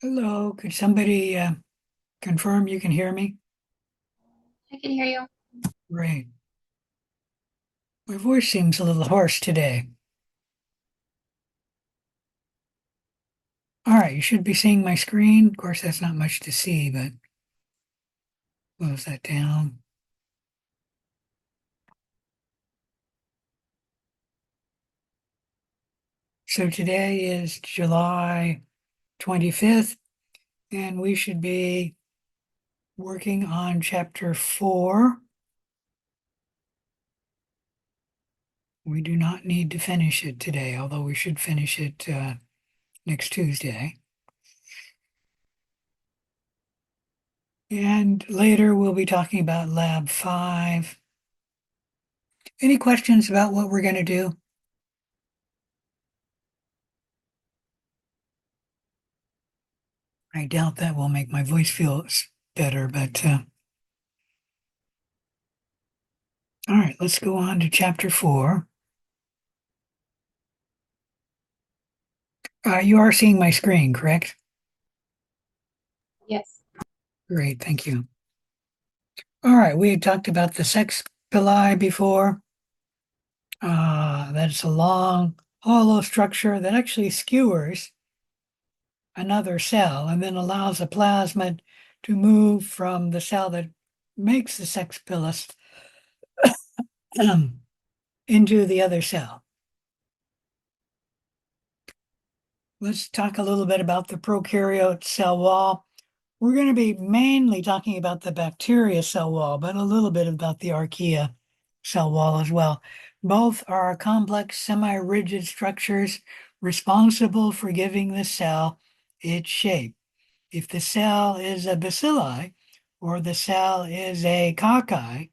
Hello, could somebody confirm you can hear me? I can hear you. Great. My voice seems a little hoarse today. All right, you should be seeing my screen. Of course, that's not much to see, but close that down. So today is July 25th, and we should be working on chapter 4. We do not need to finish it today, although we should finish it next Tuesday. And later we'll be talking about Lab 5. Any questions about what we're going to do? I doubt that will make my voice feel better, but all right, let's go on to chapter 4. You are seeing my screen, correct? Yes. Great, thank you. All right, we had talked about the sex pili before. That's a long, hollow structure that actually skewers another cell and then allows a plasmid to move from the cell that makes the sex pilus into the other cell. Let's talk a little bit about the prokaryote cell wall. We're going to be mainly talking about the bacteria cell wall, but a little bit about the archaea cell wall as well. Both are complex, semi-rigid structures responsible for giving the cell its shape. If the cell is a bacilli or the cell is a cocci,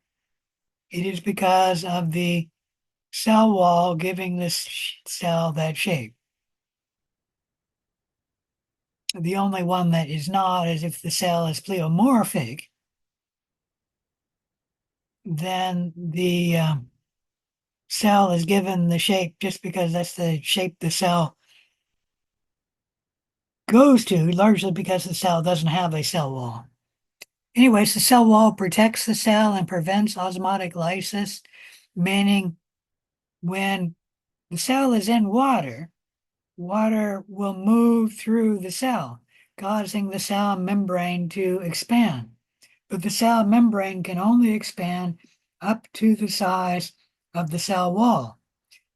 it is because of the cell wall giving this cell that shape. The only one that is not is if the cell is pleomorphic, then the cell is given the shape just because that's the shape the cell goes to, largely because the cell doesn't have a cell wall. Anyways, the cell wall protects the cell and prevents osmotic lysis, meaning when the cell is in water, water will move through the cell, causing the cell membrane to expand. But the cell membrane can only expand up to the size of the cell wall.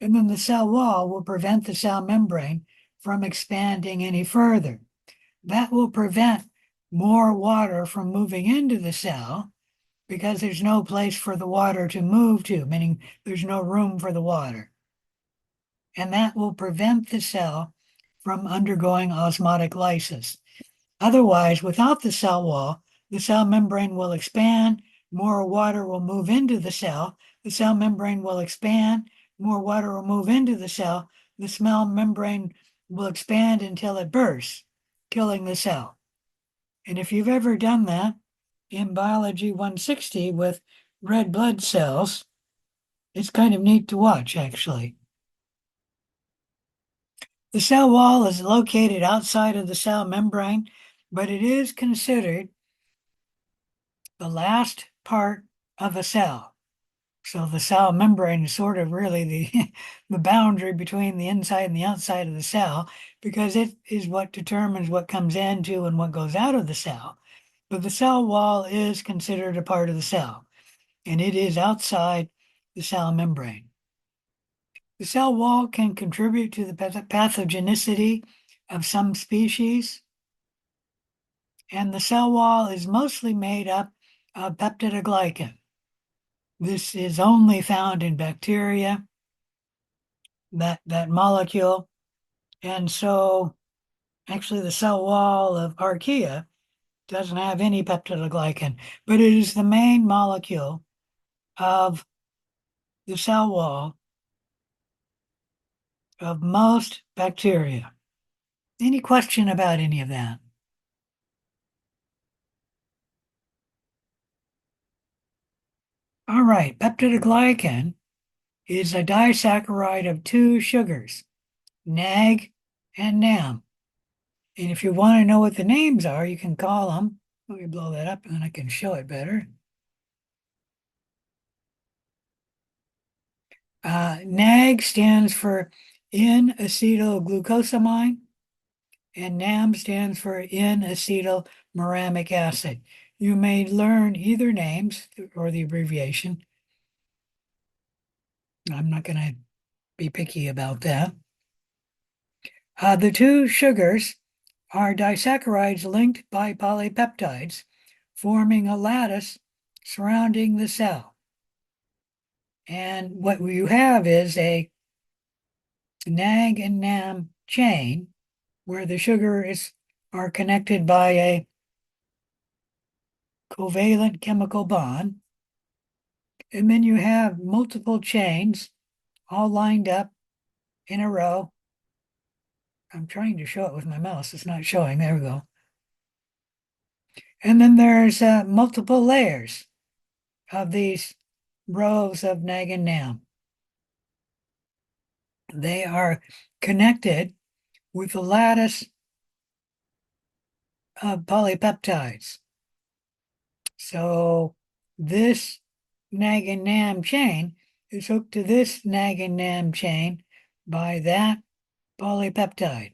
And then the cell wall will prevent the cell membrane from expanding any further. That will prevent more water from moving into the cell because there's no place for the water to move to, meaning there's no room for the water. And that will prevent the cell from undergoing osmotic lysis. Otherwise, without the cell wall, the cell membrane will expand, more water will move into the cell membrane will expand, more water will move into the cell membrane will expand until it bursts, killing the cell. And if you've ever done that in Biology 160 with red blood cells, it's kind of neat to watch, actually. The cell wall is located outside of the cell membrane, but it is considered the last part of a cell. So the cell membrane is sort of really the, the boundary between the inside and the outside of the cell because it is what determines what comes into and what goes out of the cell. But the cell wall is considered a part of the cell and it is outside the cell membrane. The cell wall can contribute to the pathogenicity of some species, and the cell wall is mostly made up of peptidoglycan. This is only found in bacteria, that molecule. And so actually the cell wall of archaea doesn't have any peptidoglycan, but it is the main molecule of the cell wall of most bacteria. Any question about any of that? All right, peptidoglycan is a disaccharide of two sugars, NAG and NAM. And if you want to know what the names are, you can call them. Let me blow that up and then I can show it better. NAG stands for N-acetylglucosamine, and NAM stands for N-acetylmuramic acid. You may learn either names or the abbreviation. I'm not going to be picky about that. The two sugars are disaccharides linked by polypeptides, forming a lattice surrounding the cell. And what you have is a NAG and NAM chain where the sugars are connected by a covalent chemical bond. And then you have multiple chains all lined up in a row. I'm trying to show it with my mouse. It's not showing. There we go. And then there's multiple layers of these rows of NAG and NAM. They are connected with a lattice of polypeptides. So this NAG and NAM chain is hooked to this NAG and NAM chain by that polypeptide.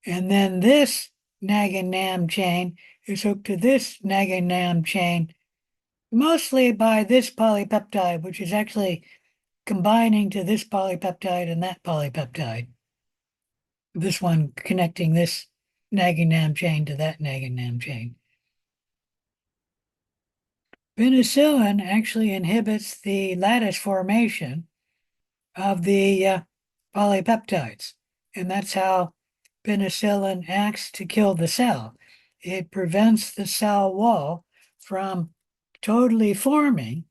And then this NAG and NAM chain is hooked to this NAG and NAM chain, mostly by this polypeptide, which is actually combining to this polypeptide and that polypeptide. This one connecting this NAG and NAM chain to that NAG and NAM chain. Penicillin actually inhibits the lattice formation of the polypeptides, and that's how penicillin acts to kill the cell. It prevents the cell wall from totally forming,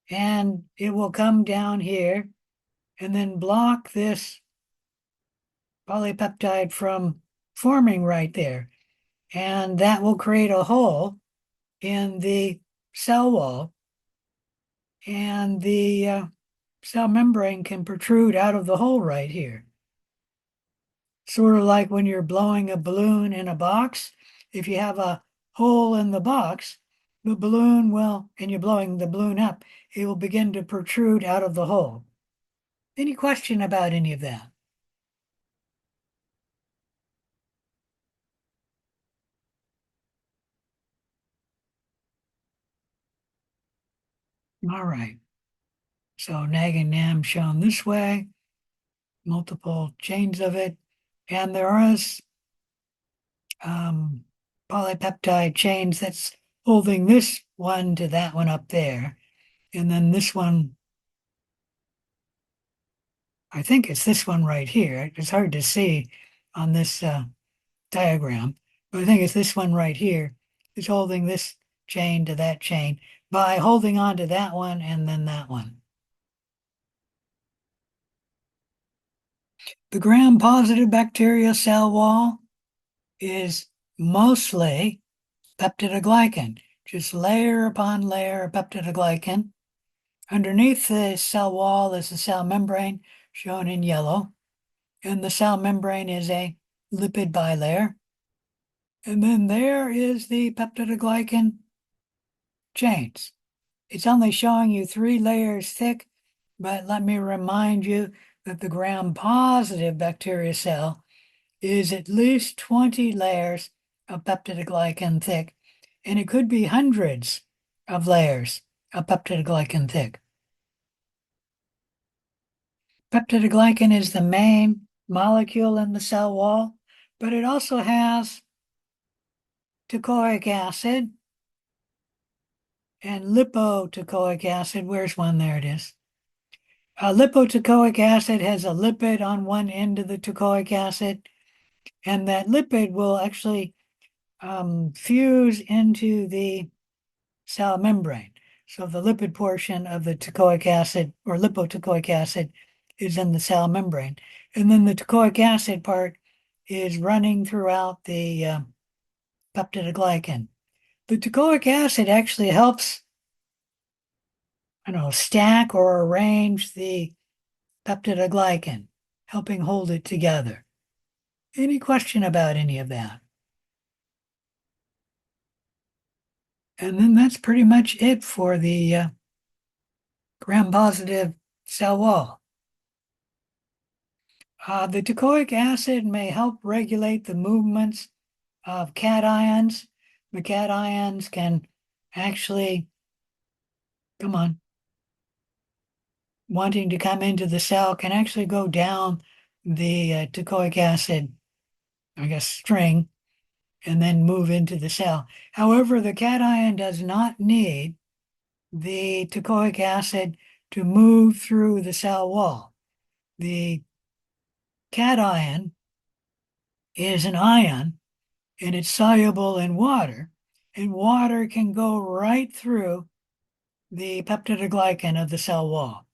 and it will come down here and then block this polypeptide from forming right there. And that will create a hole in the cell wall, and the cell membrane can protrude out of the hole right here. Sort of like when you're blowing a balloon in a box. If you have a hole in the box, the balloon will, and you're blowing the balloon up, it will begin to protrude out of the hole. Any question about any of that? All right. So NAG and NAM shown this way, multiple chains of it, and there is polypeptide chains that's holding this one to that one up there. And then this one, I think it's this one right here. It's hard to see on this diagram, but I think it's this one right here is holding this chain to that chain by holding on to that one and then that one. The gram-positive bacterial cell wall is mostly peptidoglycan, just layer upon layer of peptidoglycan. Underneath the cell wall is the cell membrane, shown in yellow, and the cell membrane is a lipid bilayer. And then there is the peptidoglycan chains. It's only showing you 3 layers thick, but let me remind you that the gram-positive bacteria cell is at least 20 layers of peptidoglycan thick, and it could be hundreds of layers of peptidoglycan thick. Peptidoglycan is the main molecule in the cell wall, but it also has teichoic acid and lipoteichoic acid. Where's one? There it is. Lipoteichoic acid has a lipid on one end of the teichoic acid, and that lipid will actually fuse into the cell membrane. So the lipid portion of the teichoic acid or lipoteichoic acid is in the cell membrane. And then the teichoic acid part is running throughout the peptidoglycan. The teichoic acid actually helps, I don't know, stack or arrange the peptidoglycan, helping hold it together. Any question about any of that? And then that's pretty much it for the gram-positive cell wall. The teichoic acid may help regulate the movements of cations. The cations can actually, come on, wanting to come into the cell can actually go down the teichoic acid, I guess, string and then move into the cell. However, the cation does not need the teichoic acid to move through the cell wall. The cation is an ion and it's soluble in water, and water can go right through the peptidoglycan of the cell wall.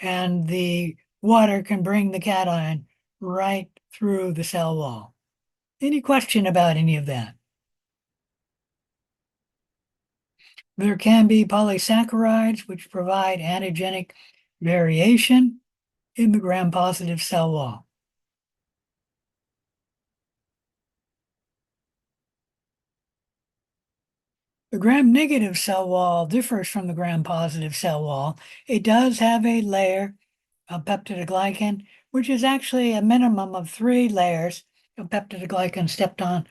And the water can bring the cation right through the cell wall. Any question about any of that? There can be polysaccharides which provide antigenic variation in the gram-positive cell wall. The gram-negative cell wall differs from the gram-positive cell wall. It does have a layer of peptidoglycan, which is actually a minimum of 3 layers of peptidoglycan stepped on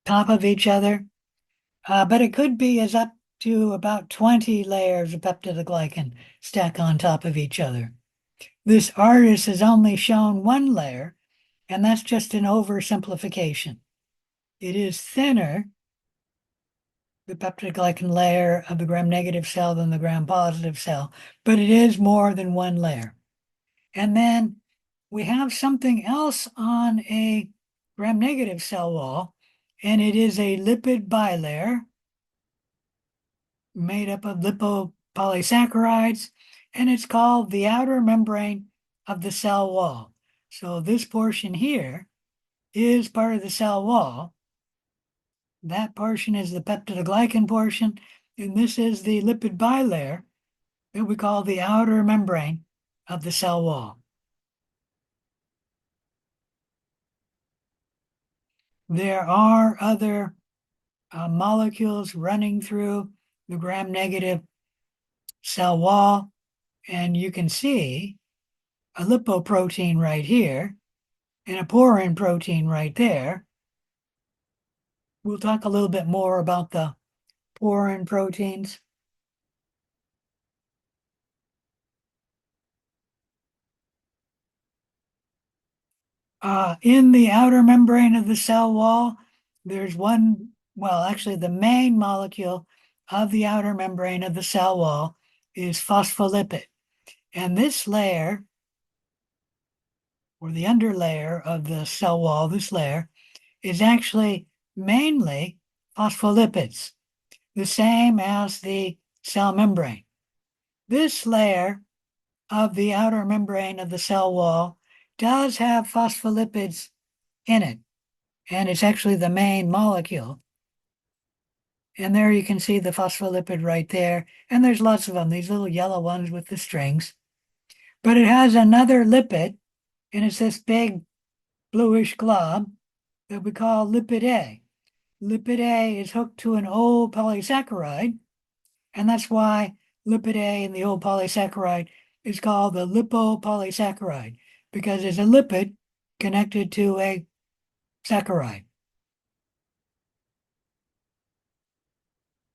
top of each other. But it could be as up to about 20 layers of peptidoglycan stacked on top of each other. This artist has only shown 1 layer, and that's just an oversimplification. It is thinner, the peptidoglycan layer of the gram-negative cell than the gram-positive cell, but it is more than 1 layer. And then we have something else on a gram-negative cell wall, and it is a lipid bilayer made up of lipopolysaccharides, and it's called the outer membrane of the cell wall. So this portion here is part of the cell wall. That portion is the peptidoglycan portion, and this is the lipid bilayer that we call the outer membrane of the cell wall. There are other molecules running through the gram-negative cell wall, and you can see a lipoprotein right here and a porin protein right there. We'll talk a little bit more about the porin proteins. In the outer membrane of the cell wall, there's one, well, actually the main molecule of the outer membrane of the cell wall is phospholipid. And this layer, or the underlayer of the cell wall, this layer, is actually mainly phospholipids, the same as the cell membrane. This layer of the outer membrane of the cell wall does have phospholipids in it, and it's actually the main molecule. And there you can see the phospholipid right there, and there's lots of them, these little yellow ones with the strings. But it has another lipid, and it's this big bluish glob that we call lipid A. Lipid A is hooked to an old polysaccharide, and that's why lipid A in the old polysaccharide is called the lipopolysaccharide, because it's a lipid connected to a saccharide.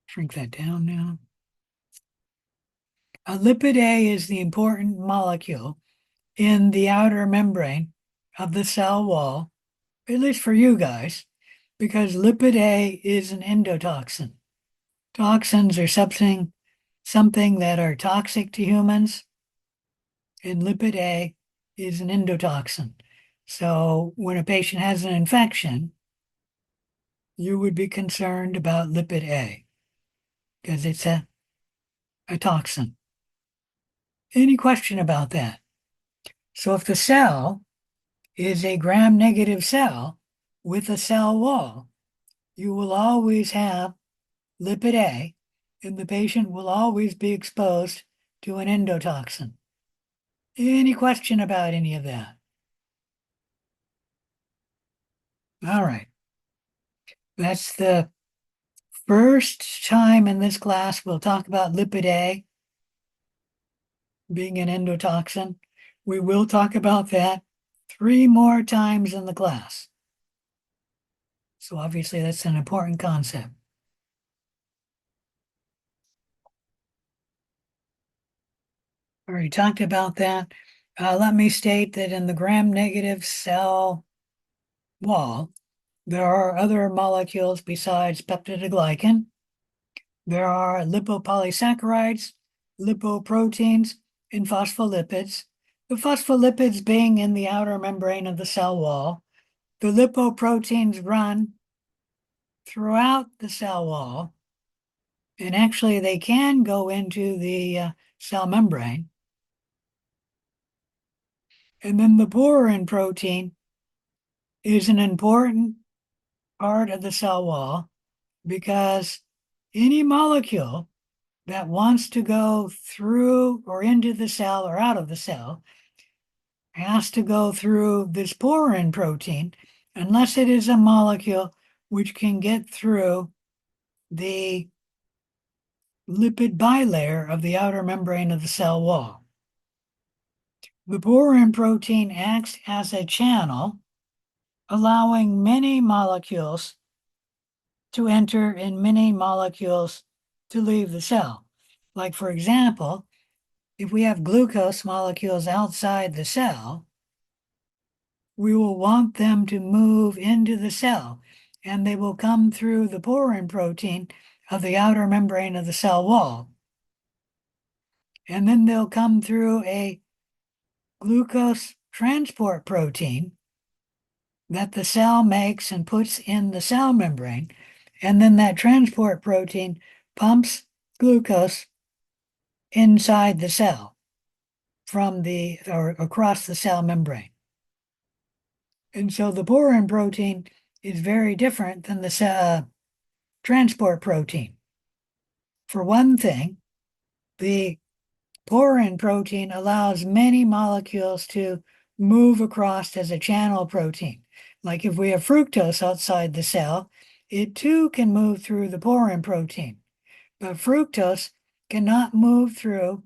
Shrink that down now. A lipid A is the important molecule in the outer membrane of the cell wall, at least for you guys, because lipid A is an endotoxin. Toxins are something that are toxic to humans, and lipid A is an endotoxin. So when a patient has an infection, you would be concerned about lipid A because it's a toxin. Any question about that? So if the cell is a gram-negative cell with a cell wall, you will always have lipid A, and the patient will always be exposed to an endotoxin. Any question about any of that? All right. That's the first time in this class we'll talk about lipid A being an endotoxin. We will talk about that 3 more times in the class. So obviously that's an important concept. Already talked about that. Let me state that in the gram-negative cell wall, there are other molecules besides peptidoglycan. There are lipopolysaccharides, lipoproteins, and phospholipids. The phospholipids being in the outer membrane of the cell wall. The lipoproteins run throughout the cell wall, and actually they can go into the cell membrane. And then the porphyrin protein is an important part of the cell wall because any molecule that wants to go through or into the cell or out of the cell has to go through this porphyrin protein, unless it is a molecule which can get through the lipid bilayer of the outer membrane of the cell wall. The porphyrin protein acts as a channel, allowing many molecules to enter and many molecules to leave the cell. Like, for example, if we have glucose molecules outside the cell, we will want them to move into the cell, and they will come through the porphyrin protein of the outer membrane of the cell wall. And then they'll come through a glucose transport protein that the cell makes and puts in the cell membrane. And then that transport protein pumps glucose inside the cell from the or across the cell membrane. And so the porphyrin protein is very different than the transport protein. For one thing, the porphyrin protein allows many molecules to move across as a channel protein. Like if we have fructose outside the cell, it too can move through the porphyrin protein. But fructose cannot move through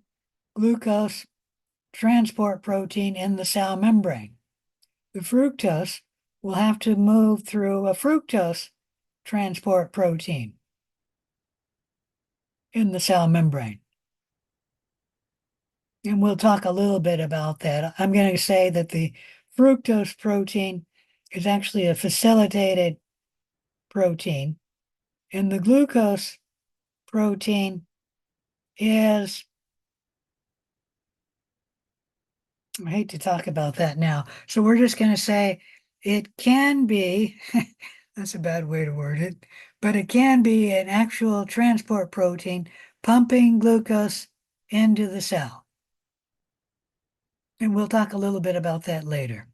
glucose transport protein in the cell membrane. The fructose will have to move through a fructose transport protein in the cell membrane. And we'll talk a little bit about that. I'm going to say that the fructose protein is actually a facilitated protein, and the glucose protein is, I hate to talk about that now. So we're just going to say it can be, that's a bad way to word it, but it can be an actual transport protein pumping glucose into the cell. And we'll talk a little bit about that later.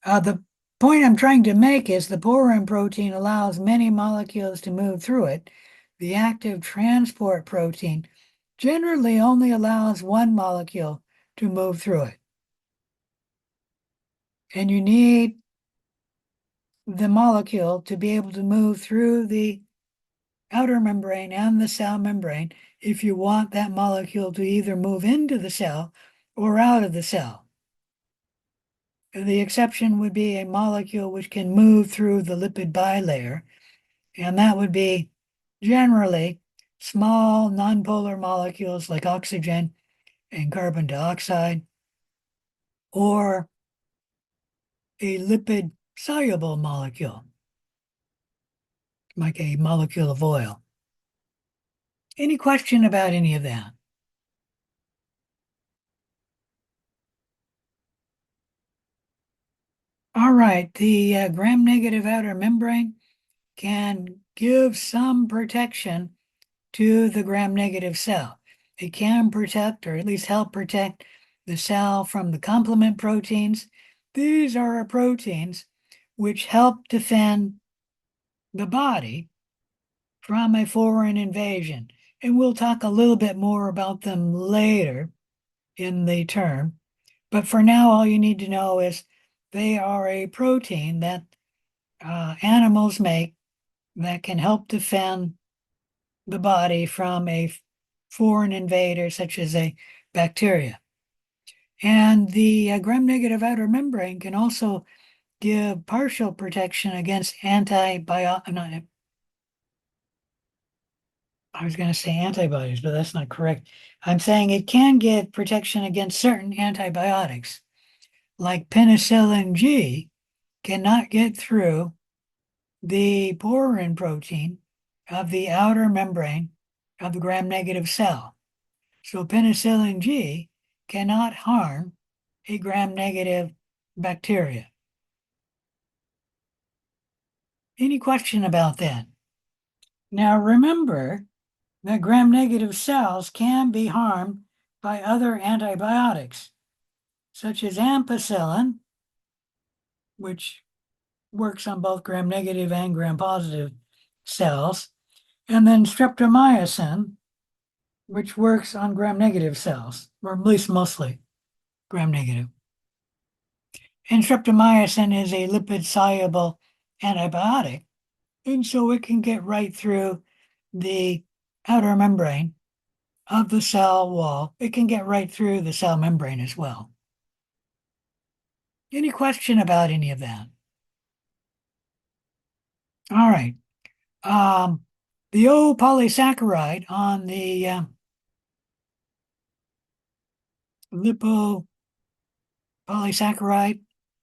The point I'm trying to make is the porphyrin protein allows many molecules to move through it. The active transport protein generally only allows one molecule to move through it. And you need the molecule to be able to move through the outer membrane and the cell membrane if you want that molecule to either move into the cell or out of the cell. The exception would be a molecule which can move through the lipid bilayer, and that would be generally small nonpolar molecules like oxygen and carbon dioxide, or a lipid soluble molecule, like a molecule of oil. Any question about any of that? All right, the gram-negative outer membrane can give some protection to the gram-negative cell. It can protect, or at least help protect, the cell from the complement proteins. These are proteins which help defend the body from a foreign invasion. And we'll talk a little bit more about them later in the term. But for now, all you need to know is They are a protein that animals make that can help defend the body from a foreign invader, such as a bacteria. And the gram-negative outer membrane can also give partial protection against I was going to say antibodies, but that's not correct. I'm saying it can give protection against certain antibiotics, like penicillin G cannot get through the porin protein of the outer membrane of the gram-negative cell. So penicillin G cannot harm a gram-negative bacteria. Any question about that? Now remember that gram-negative cells can be harmed by other antibiotics, such as ampicillin, which works on both gram-negative and gram-positive cells, and then streptomycin, which works on gram-negative cells, or at least mostly gram-negative. And streptomycin is a lipid-soluble antibiotic, and so it can get right through the outer membrane of the cell wall. It can get right through the cell membrane as well. Any question about any of that? All right. The O polysaccharide on the lipopolysaccharide,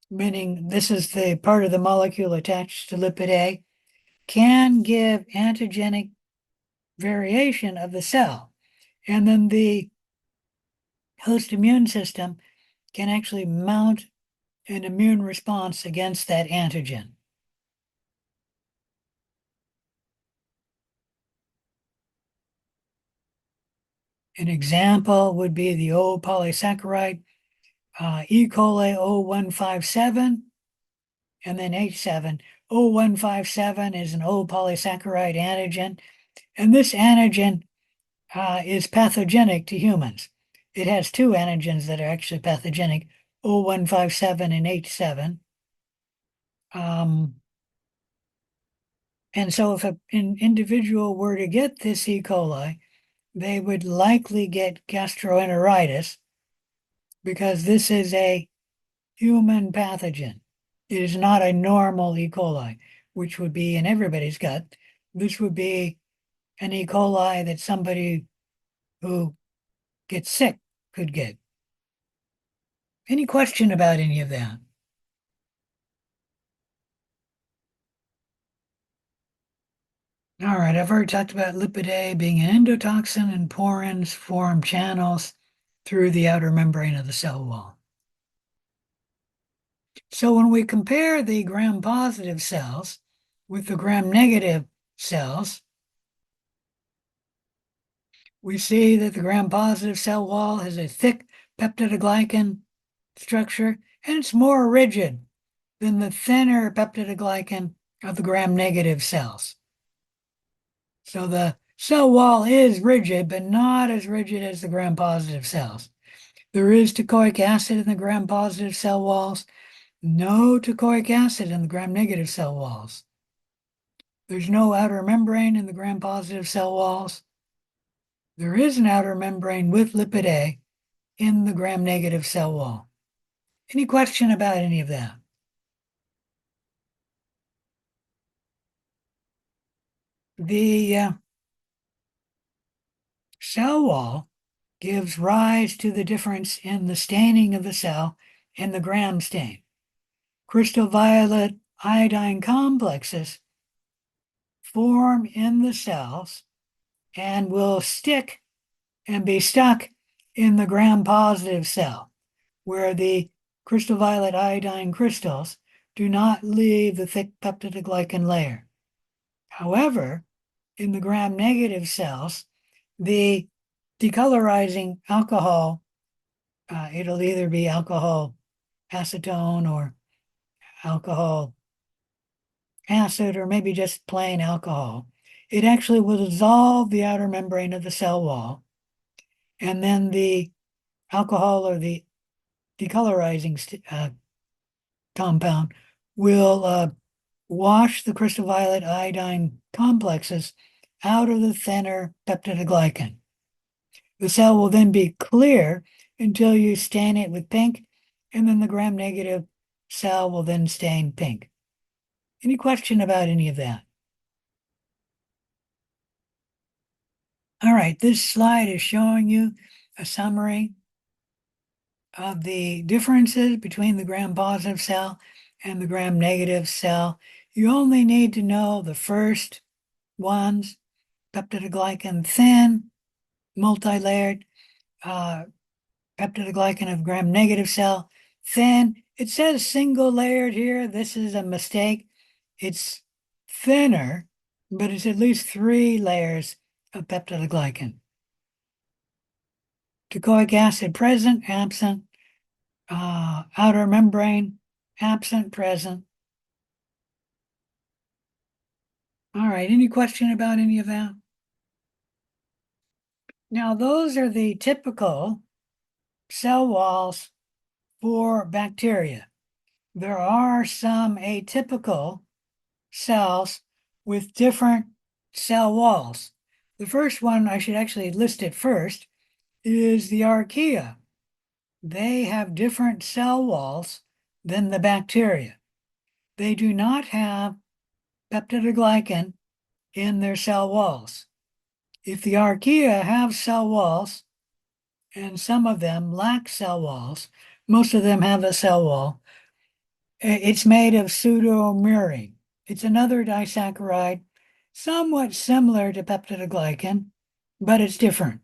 meaning this is the part of the molecule attached to lipid A, can give antigenic variation of the cell. And then the host immune system can actually mount an immune response against that antigen. An example would be the O polysaccharide, E. coli 0157, and then H7. 0157 is an O polysaccharide antigen, and this antigen is pathogenic to humans. It has two antigens that are actually pathogenic, 0157 and H7. And so if an individual were to get this E. coli, they would likely get gastroenteritis because this is a human pathogen. It is not a normal E. coli, which would be in everybody's gut. This would be an E. coli that somebody who gets sick could get. Any question about any of that? All right, I've already talked about lipid A being an endotoxin, and porins form channels through the outer membrane of the cell wall. So when we compare the gram-positive cells with the gram-negative cells, we see that the gram-positive cell wall has a thick peptidoglycan structure, and it's more rigid than the thinner peptidoglycan of the gram-negative cells. So the cell wall is rigid, but not as rigid as the gram-positive cells. There is teichoic acid in the gram-positive cell walls, no teichoic acid in the gram-negative cell walls. There's no outer membrane in the gram-positive cell walls. There is an outer membrane with lipid A in the gram-negative cell wall. Any question about any of that? The cell wall gives rise to the difference in the staining of the cell and the gram stain. Crystal violet iodine complexes form in the cells and will stick and be stuck in the gram-positive cell, where the crystal violet iodine crystals do not leave the thick peptidoglycan layer. However, in the gram-negative cells, the decolorizing alcohol, it'll either be alcohol acetone or alcohol acid or maybe just plain alcohol. It actually will dissolve the outer membrane of the cell wall, and then the alcohol or the decolorizing compound will wash the crystal violet iodine complexes out of the thinner peptidoglycan. The cell will then be clear until you stain it with pink, and then the gram-negative cell will then stain pink. Any question about any of that? All right, this slide is showing you a summary of the differences between the gram-positive cell and the gram-negative cell. You only need to know the first ones, peptidoglycan thin, multi-layered, peptidoglycan of gram-negative cell, thin. It says single layered here. This is a mistake. It's thinner, but it's at least 3 layers of peptidoglycan. Teichoic acid present, absent, outer membrane, absent, present. All right, any question about any of that? Now, those are the typical cell walls for bacteria. There are some atypical cells with different cell walls. The first one, I should actually list it first, is the archaea. They have different cell walls than the bacteria. They do not have peptidoglycan in their cell walls. If the archaea have cell walls, and some of them lack cell walls, most of them have a cell wall, it's made of pseudomurine. It's another disaccharide, somewhat similar to peptidoglycan, but it's different.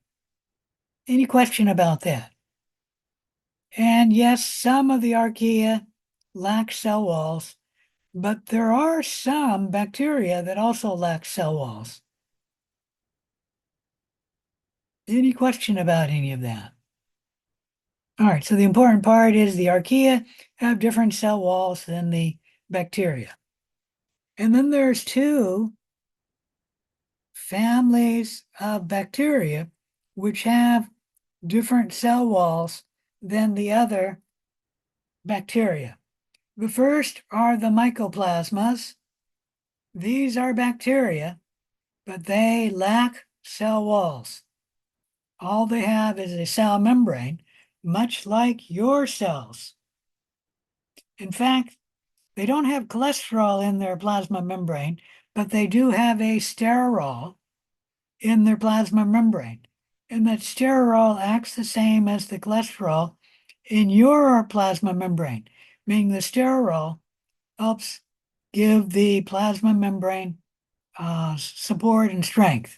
Any question about that? And yes, some of the archaea lack cell walls, but there are some bacteria that also lack cell walls. Any question about any of that? All right, so the important part is the archaea have different cell walls than the bacteria. And then there's 2 families of bacteria which have different cell walls than the other bacteria. The first are the mycoplasmas. These are bacteria, but they lack cell walls. All they have is a cell membrane, much like your cells. In fact, they don't have cholesterol in their plasma membrane, but they do have a sterol in their plasma membrane. And that sterol acts the same as the cholesterol in your plasma membrane, meaning the sterol helps give the plasma membrane support and strength.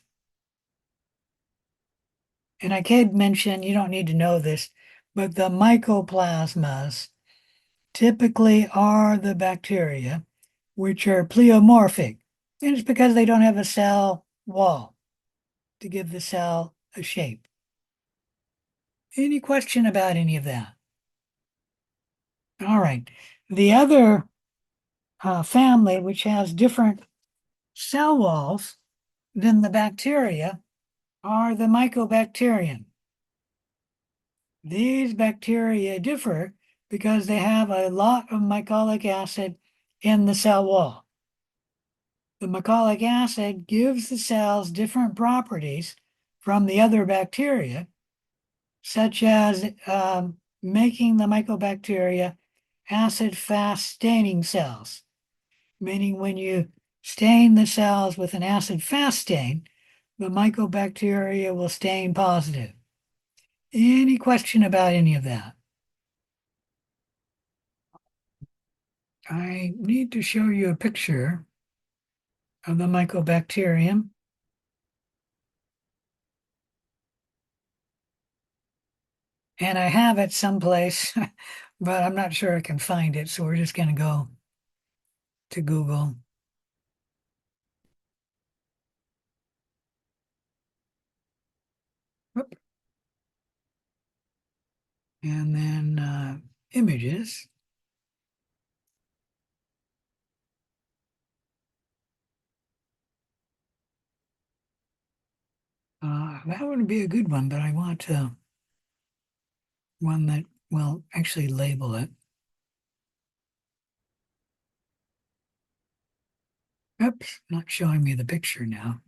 And I could mention, you don't need to know this, but the mycoplasmas typically are the bacteria which are pleomorphic. And it's because they don't have a cell wall to give the cell a shape. Any question about any of that? All right. The other family, which has different cell walls than the bacteria, are the Mycobacterium. These bacteria differ because they have a lot of mycolic acid in the cell wall. The mycolic acid gives the cells different properties from the other bacteria, such as making the mycobacteria acid-fast staining cells, meaning when you stain the cells with an acid-fast stain, the mycobacteria will stain positive. Any question about any of that? I need to show you a picture of the mycobacterium. And I have it someplace, but I'm not sure I can find it. So we're just going to go to Google. Whoop. And then images. That would be a good one, but I want one that will actually label it. Oops, not showing me the picture now.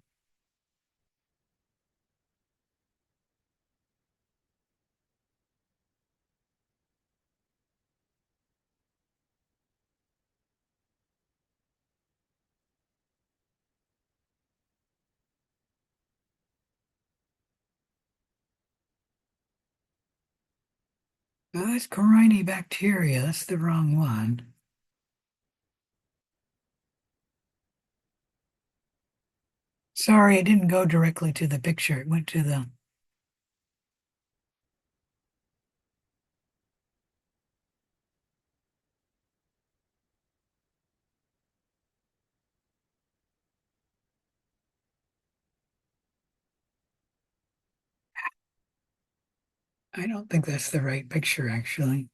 Oh, that's Corynebacteria. That's the wrong one. Sorry, it didn't go directly to the picture. It went to the. I don't think that's the right picture, actually.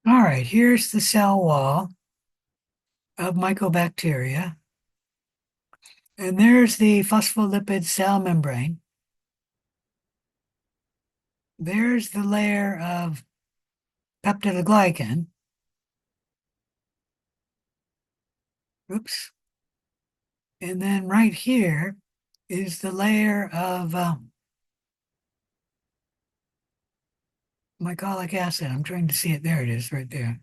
All right, here's the cell wall of Mycobacteria. And there's the phospholipid cell membrane. There's the layer of peptidoglycan. Oops. And then right here is the layer of mycolic acid. I'm trying to see it. There it is, right there.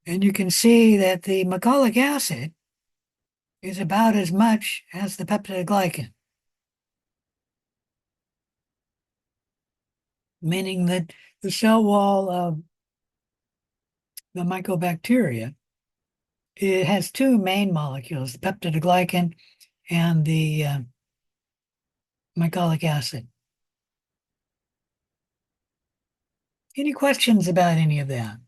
And you can see that the mycolic acid is about as much as the peptidoglycan, meaning that the cell wall of the mycobacteria, it has two main molecules, the peptidoglycan and the mycolic acid. Any questions about any of that?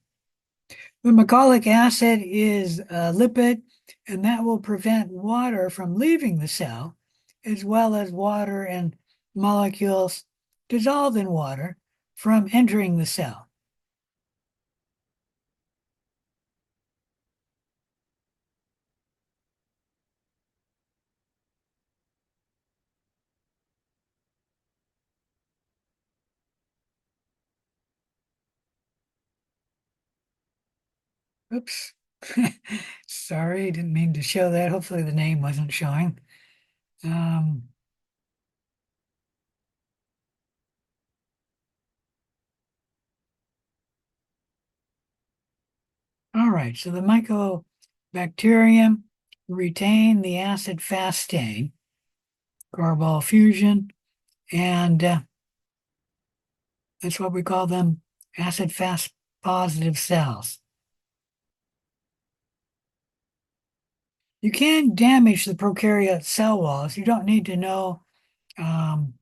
The mycolic acid is a lipid, and that will prevent water from leaving the cell, as well as water and molecules dissolved in water from entering the cell. Oops. Sorry, didn't mean to show that. Hopefully the name wasn't showing. Um, all right, so the mycobacterium retain the acid fast stain, carbonyl fusion, and that's what we call them acid fast positive cells. You can damage the prokaryote cell walls. You don't need to know um,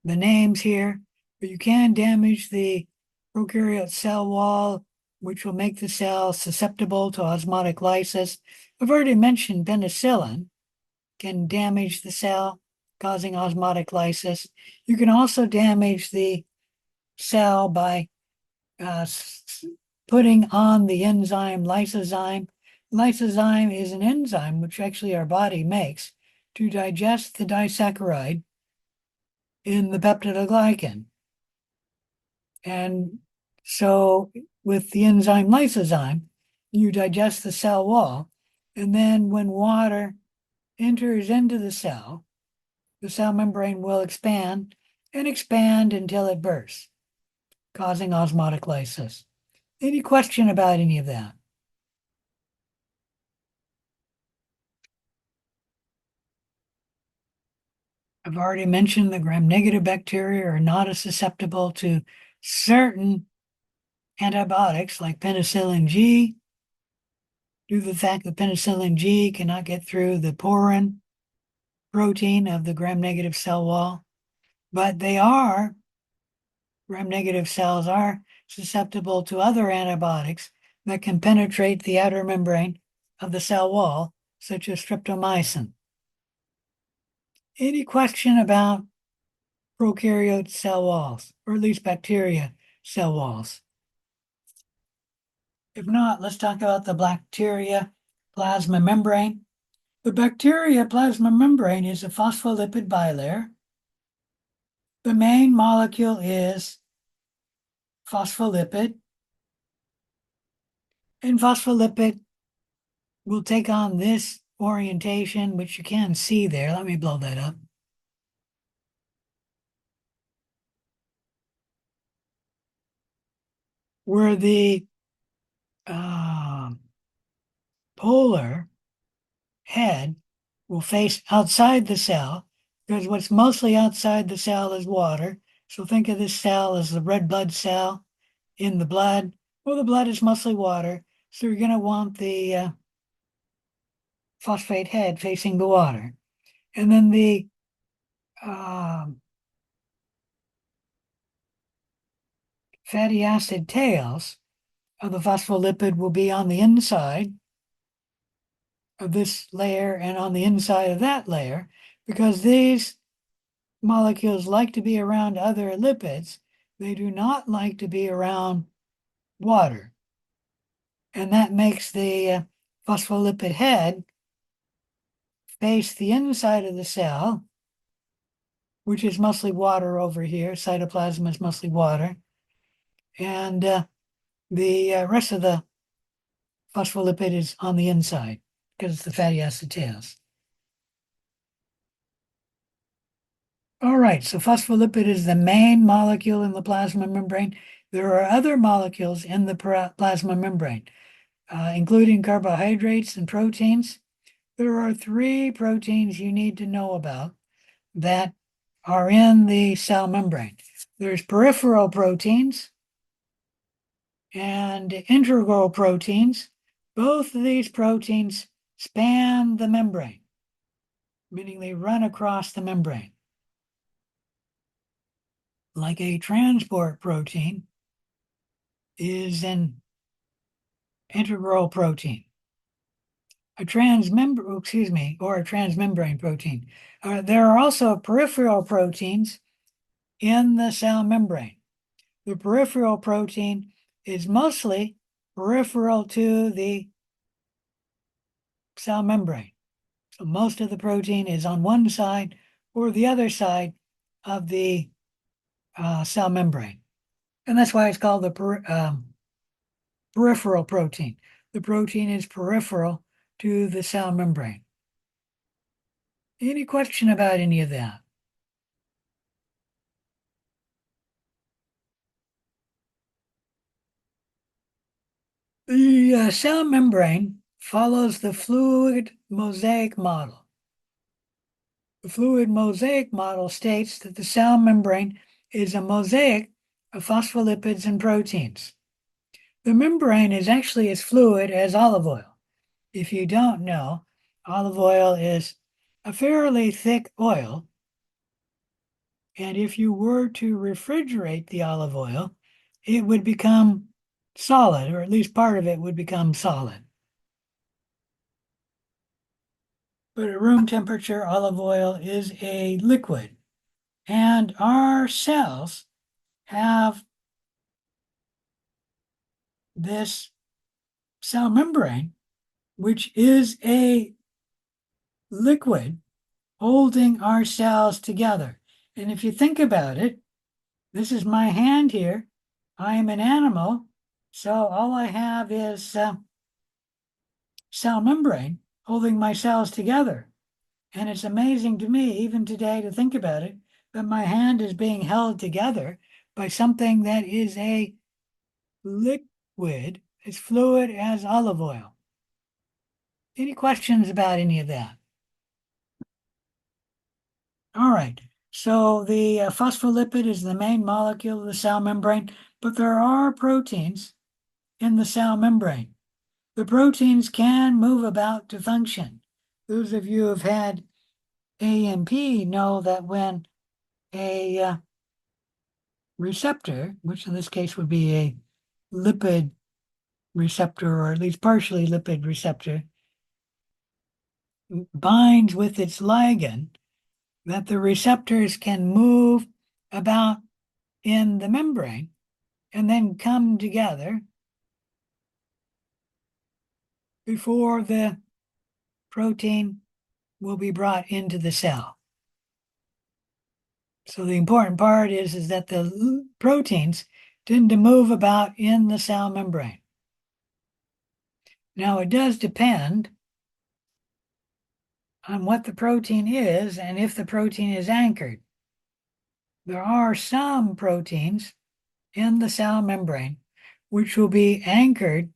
the names here, but you can damage the prokaryote cell wall, which will make the cell susceptible to osmotic lysis. I've already mentioned penicillin can damage the cell, causing osmotic lysis. You can also damage the cell by putting on the enzyme lysozyme. Lysozyme is an enzyme which actually our body makes to digest the disaccharide in the peptidoglycan. And so with the enzyme lysozyme, you digest the cell wall. And then when water enters into the cell membrane will expand and expand until it bursts, causing osmotic lysis. Any question about any of that? I've already mentioned the gram-negative bacteria are not as susceptible to certain antibiotics like penicillin G, due to the fact that penicillin G cannot get through the porin protein of the gram-negative cell wall. But gram-negative cells are susceptible to other antibiotics that can penetrate the outer membrane of the cell wall, such as streptomycin. Any question about prokaryote cell walls, or at least bacteria cell walls. If not, let's talk about the bacteria plasma membrane. The bacteria plasma membrane is a phospholipid bilayer. The main molecule is phospholipid, and phospholipid will take on this orientation, which you can see there. Let me blow that up. Where the polar head will face outside the cell, because what's mostly outside the cell is water. So think of this cell as the red blood cell in the blood. Well, the blood is mostly water, so you're going to want the phosphate head facing the water. And then the fatty acid tails of the phospholipid will be on the inside of this layer and on the inside of that layer, because these molecules like to be around other lipids. They do not like to be around water. And that makes the phospholipid head face the inside of the cell, which is mostly water over here. Cytoplasm is mostly water. And the rest of the phospholipid is on the inside because it's the fatty acid tails. All right, so phospholipid is the main molecule in the plasma membrane. There are other molecules in the plasma membrane, including carbohydrates and proteins. There are 3 proteins you need to know about that are in the cell membrane. There's peripheral proteins and integral proteins. Both of these proteins span the membrane, meaning they run across the membrane. Like a transport protein is an integral protein. A transmembrane protein. There are also peripheral proteins in the cell membrane. The peripheral protein is mostly peripheral to the cell membrane. So most of the protein is on one side or the other side of the cell membrane. And that's why it's called the peripheral protein. The protein is peripheral to the cell membrane. Any question about any of that? The cell membrane follows the fluid mosaic model. The fluid mosaic model states that the cell membrane is a mosaic of phospholipids and proteins. The membrane is actually as fluid as olive oil. If you don't know, olive oil is a fairly thick oil. And if you were to refrigerate the olive oil, it would become solid, or at least part of it would become solid. But at room temperature, olive oil is a liquid. And our cells have this cell membrane, which is a liquid holding our cells together. And if you think about it, this is my hand here. I am an animal, so all I have is cell membrane holding my cells together. And it's amazing to me, even today, to think about it, that my hand is being held together by something that is a liquid, as fluid as olive oil. Any questions about any of that? All right, so the phospholipid is the main molecule of the cell membrane, but there are proteins in the cell membrane. The proteins can move about to function. Those of you who have had AMP know that when a receptor, which in this case would be a lipid receptor, or at least partially lipid receptor, binds with its ligand, that the receptors can move about in the membrane and then come together before the protein will be brought into the cell. So the important part is that the proteins tend to move about in the cell membrane. Now it does depend on what the protein is and if the protein is anchored. There are some proteins in the cell membrane which will be anchored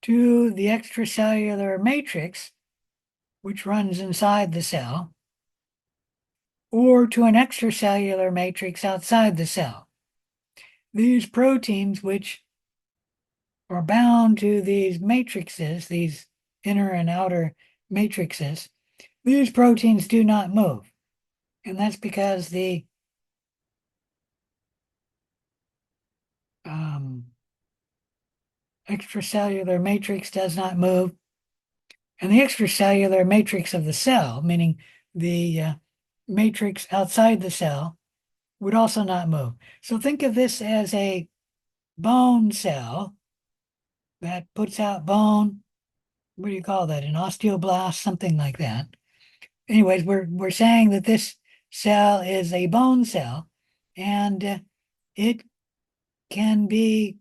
to the extracellular matrix which runs inside the cell, or to an extracellular matrix outside the cell. These proteins which are bound to these matrices, these inner and outer matrices, these proteins do not move. And that's because the extracellular matrix does not move. And the extracellular matrix of the cell, meaning the matrix outside the cell, would also not move. So think of this as a bone cell that puts out bone. What do you call that? An osteoblast, something like that. Anyways, we're saying that this cell is a bone cell, and it can be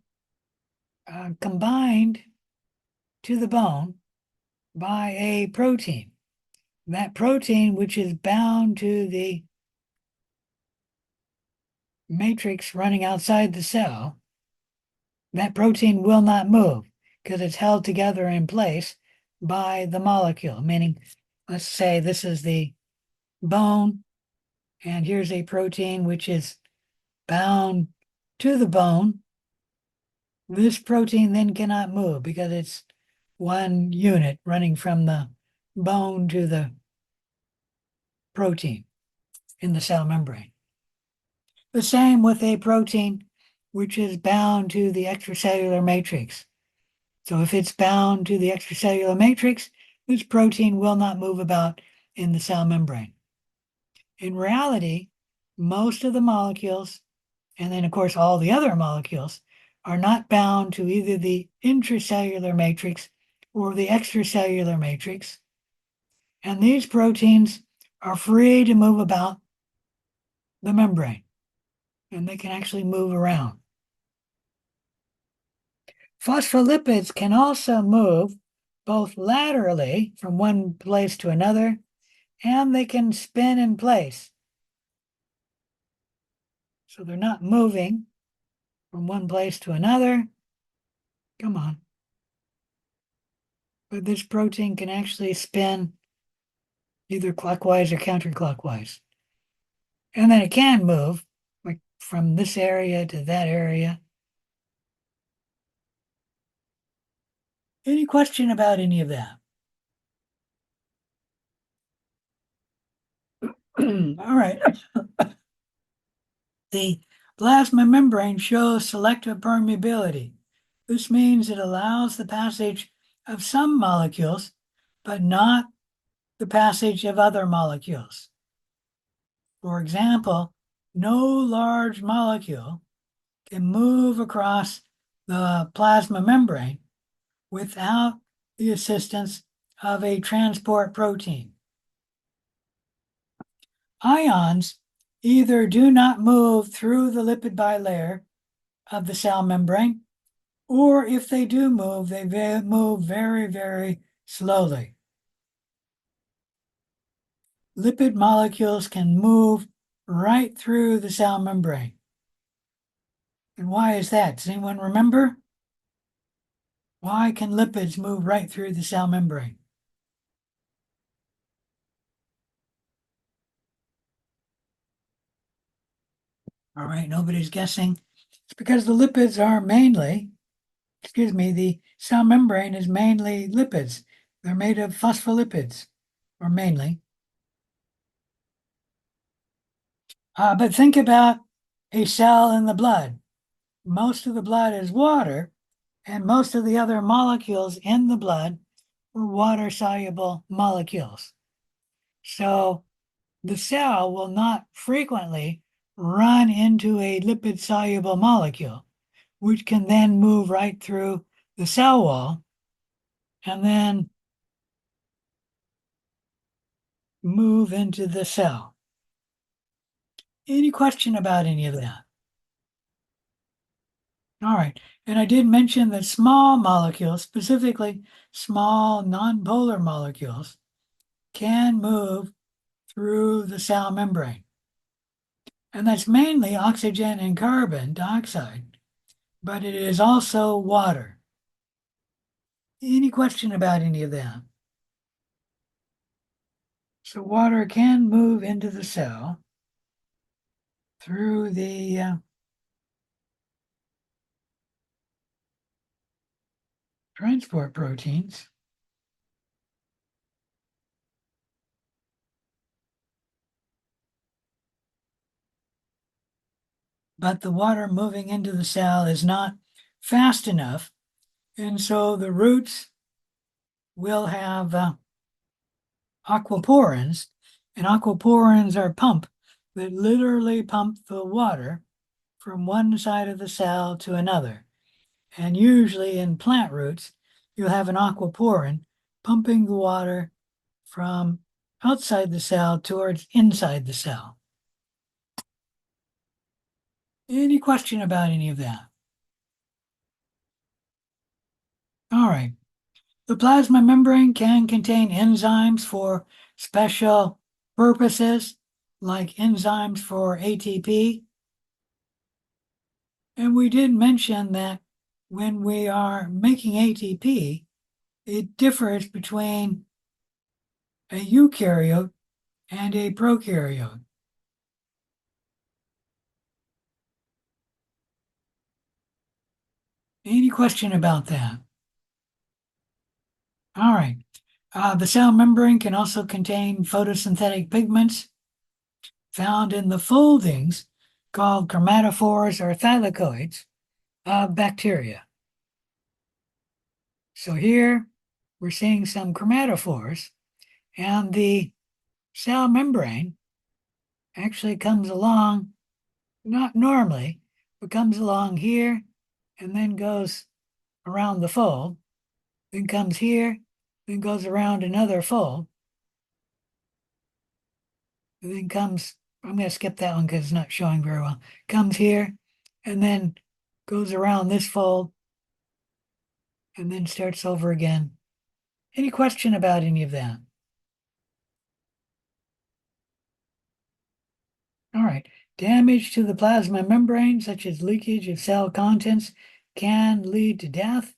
combined to the bone by a protein. That protein, which is bound to the matrix running outside the cell, that protein will not move because it's held together in place by the molecule. Meaning, let's say this is the bone, and here's a protein which is bound to the bone. This protein then cannot move because it's one unit running from the bone to the protein in the cell membrane. The same with a protein which is bound to the extracellular matrix. So if it's bound to the extracellular matrix, this protein will not move about in the cell membrane. In reality, most of the molecules, and then of course all the other molecules, are not bound to either the intracellular matrix or the extracellular matrix. And these proteins are free to move about the membrane, and they can actually move around. Phospholipids can also move both laterally from one place to another, and they can spin in place. So they're not moving from one place to another. Come on. But this protein can actually spin either clockwise or counterclockwise. And then it can move like from this area to that area. Any question about any of that? All right. The plasma membrane shows selective permeability. This means it allows the passage of some molecules, but not the passage of other molecules. For example, no large molecule can move across the plasma membrane without the assistance of a transport protein. Ions either do not move through the lipid bilayer of the cell membrane, or if they do move, they move very, very slowly. Lipid molecules can move right through the cell membrane. And why is that? Does anyone remember? Why can lipids move right through the cell membrane? All right, nobody's guessing. It's because the lipids are mainly, the cell membrane is mainly lipids. They're made of phospholipids, or mainly. But think about a cell in the blood. Most of the blood is water, and most of the other molecules in the blood are water-soluble molecules. So the cell will not frequently run into a lipid soluble molecule, which can then move right through the cell wall and then move into the cell. Any question about any of that? All right. And I did mention that small molecules, specifically small nonpolar molecules, can move through the cell membrane. And that's mainly oxygen and carbon dioxide, but it is also water. Any question about any of that? So water can move into the cell through the transport proteins. But the water moving into the cell is not fast enough. And so the roots will have aquaporins, and aquaporins are pumps that literally pump the water from one side of the cell to another. And usually in plant roots, you'll have an aquaporin pumping the water from outside the cell towards inside the cell. Any question about any of that? All right. The plasma membrane can contain enzymes for special purposes, like enzymes for ATP. And we did mention that when we are making ATP, it differs between a eukaryote and a prokaryote. Any question about that? All right. The cell membrane can also contain photosynthetic pigments found in the foldings called chromatophores or thylakoids of bacteria. So here we're seeing some chromatophores, and the cell membrane actually comes along, not normally, but comes along here and then goes around the fold, then comes here, then goes around another fold, and then comes, I'm going to skip that one because it's not showing very well, comes here, and then goes around this fold, and then starts over again. Any question about any of that? All right. Damage to the plasma membrane, such as leakage of cell contents, can lead to death.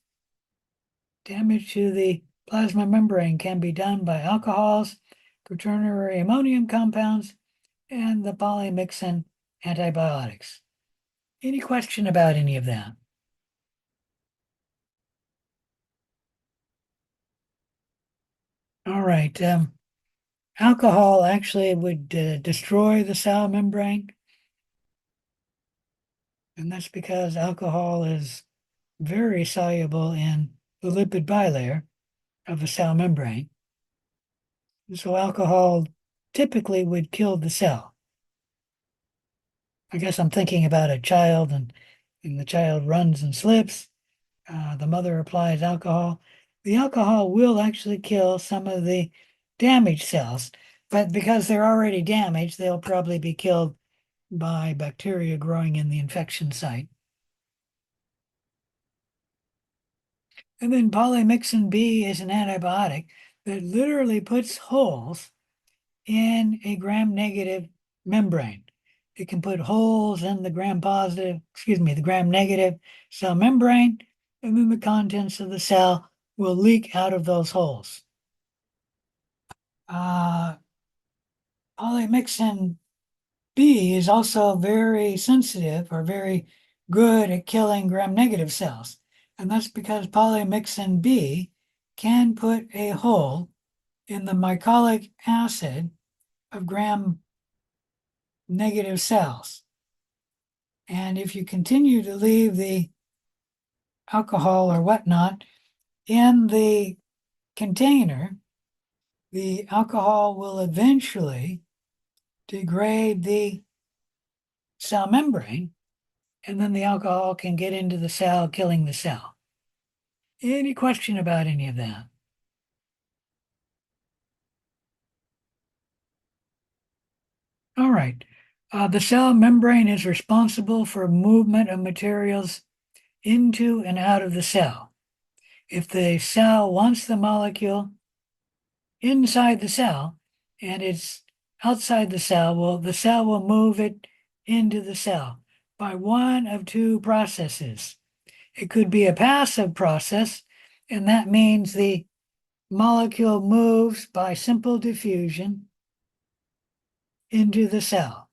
Damage to the plasma membrane can be done by alcohols, quaternary ammonium compounds, and the polymyxin antibiotics. Any question about any of that? All right. Alcohol actually would destroy the cell membrane, and that's because alcohol is very soluble in the lipid bilayer of the cell membrane. So alcohol typically would kill the cell. I guess I'm thinking about a child and the child runs and slips. The mother applies alcohol. The alcohol will actually kill some of the damaged cells, but because they're already damaged, they'll probably be killed by bacteria growing in the infection site. And then polymyxin B is an antibiotic that literally puts holes in a gram-negative membrane. It can put holes in the gram-positive, the gram-negative cell membrane, and then the contents of the cell will leak out of those holes. Polymyxin B is also very sensitive or very good at killing gram-negative cells. And that's because polymyxin B can put a hole in the mycolic acid of gram-negative cells. And if you continue to leave the alcohol or whatnot in the container, the alcohol will eventually degrade the cell membrane, and then the alcohol can get into the cell, killing the cell. Any question about any of that? All right. The cell membrane is responsible for movement of materials into and out of the cell. If the cell wants the molecule inside the cell and it's outside the cell will move it into the cell by one of two processes. It could be a passive process, and that means the molecule moves by simple diffusion into the cell.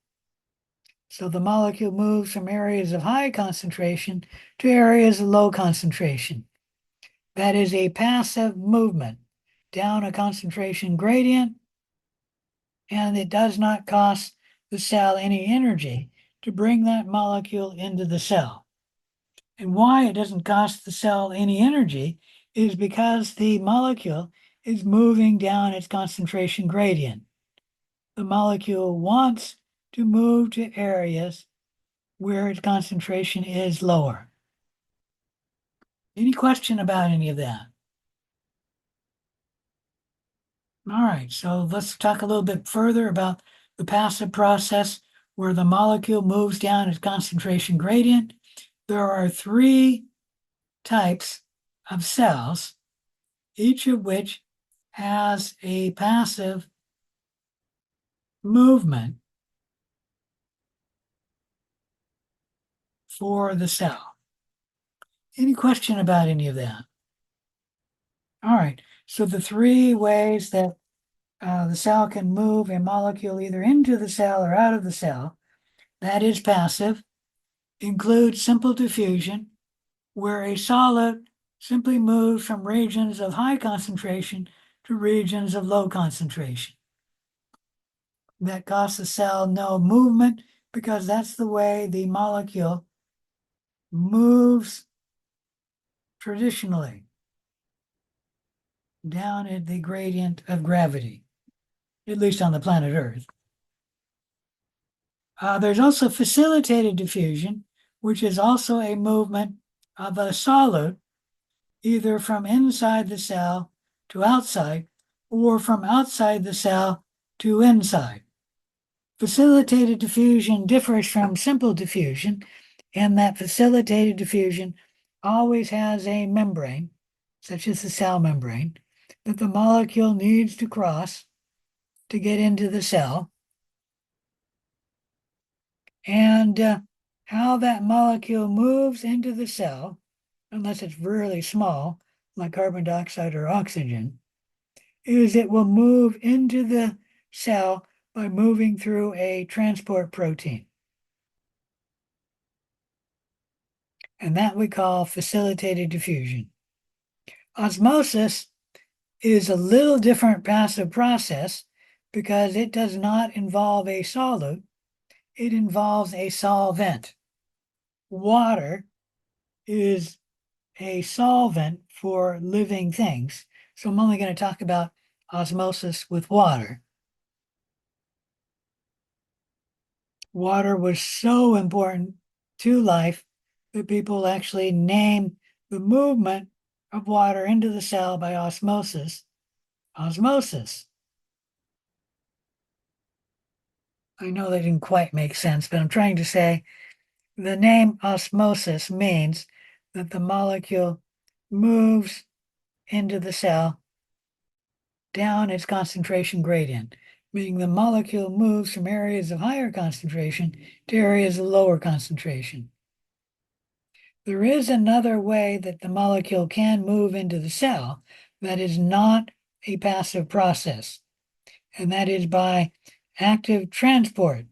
So the molecule moves from areas of high concentration to areas of low concentration. That is a passive movement down a concentration gradient, and it does not cost the cell any energy to bring that molecule into the cell. And why it doesn't cost the cell any energy is because the molecule is moving down its concentration gradient. The molecule wants to move to areas where its concentration is lower. Any question about any of that? All right, so let's talk a little bit further about the passive process where the molecule moves down its concentration gradient. There are three types of cells, each of which has a passive movement for the cell. Any question about any of that? All right, so the three ways that the cell can move a molecule either into the cell or out of the cell, that is passive, includes simple diffusion, where a solid simply moves from regions of high concentration to regions of low concentration. That costs the cell no movement because that's the way the molecule moves traditionally down at the gradient of gravity, at least on the planet Earth. There's also facilitated diffusion, which is also a movement of a solid either from inside the cell to outside or from outside the cell to inside. Facilitated diffusion differs from simple diffusion in that facilitated diffusion always has a membrane, such as the cell membrane, that the molecule needs to cross to get into the cell. And how that molecule moves into the cell, unless it's really small, like carbon dioxide or oxygen, is it will move into the cell by moving through a transport protein. And that we call facilitated diffusion. Osmosis is a little different passive process because it does not involve a solute, it involves a solvent. Water is a solvent for living things. So I'm only going to talk about osmosis with water. Water was so important to life that people actually name the movement of water into the cell by osmosis. Osmosis. I know that didn't quite make sense, but I'm trying to say the name osmosis means that the molecule moves into the cell down its concentration gradient, meaning the molecule moves from areas of higher concentration to areas of lower concentration. There is another way that the molecule can move into the cell that is not a passive process, and that is by active transport.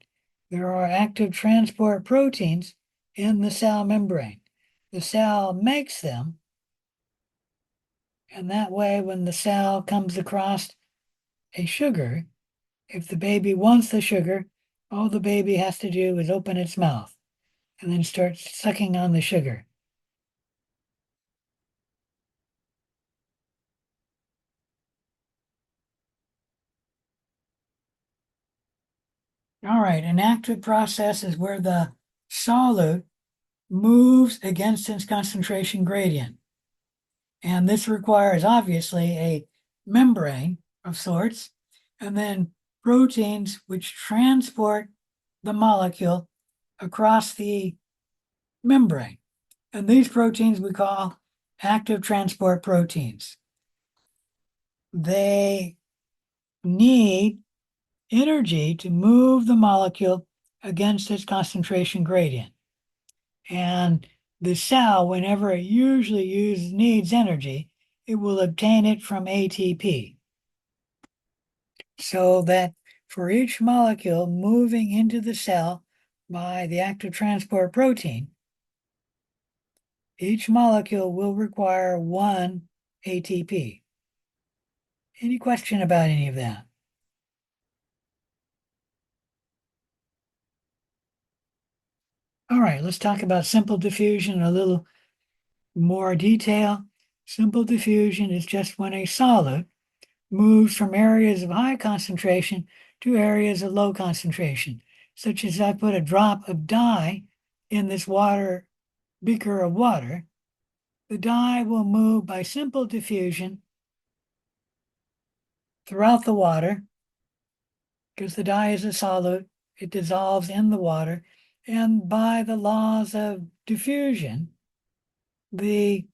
There are active transport proteins in the cell membrane. The cell makes them, and that way, when the cell comes across a sugar, if the baby wants the sugar, all the baby has to do is open its mouth and then start sucking on the sugar. All right, an active process is where the solute moves against its concentration gradient. And this requires obviously a membrane of sorts, and then proteins which transport the molecule across the membrane. And these proteins we call active transport proteins. They need energy to move the molecule against its concentration gradient. And the cell, whenever it usually needs energy, it will obtain it from ATP. So that for each molecule moving into the cell by the active transport protein, each molecule will require one ATP. Any question about any of that? All right, let's talk about simple diffusion in a little more detail. Simple diffusion is just when a solid moves from areas of high concentration to areas of low concentration, such as I put a drop of dye in this water beaker of water. The dye will move by simple diffusion throughout the water because the dye is a solute, it dissolves in the water, and by the laws of diffusion, the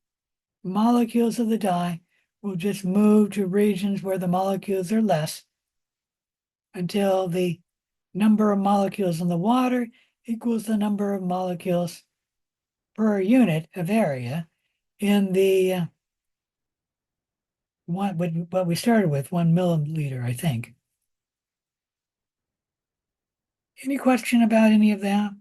molecules of the dye will just move to regions where the molecules are less until the number of molecules in the water equals the number of molecules per unit of area in the what we started with, 1 milliliter, I think. Any question about any of that?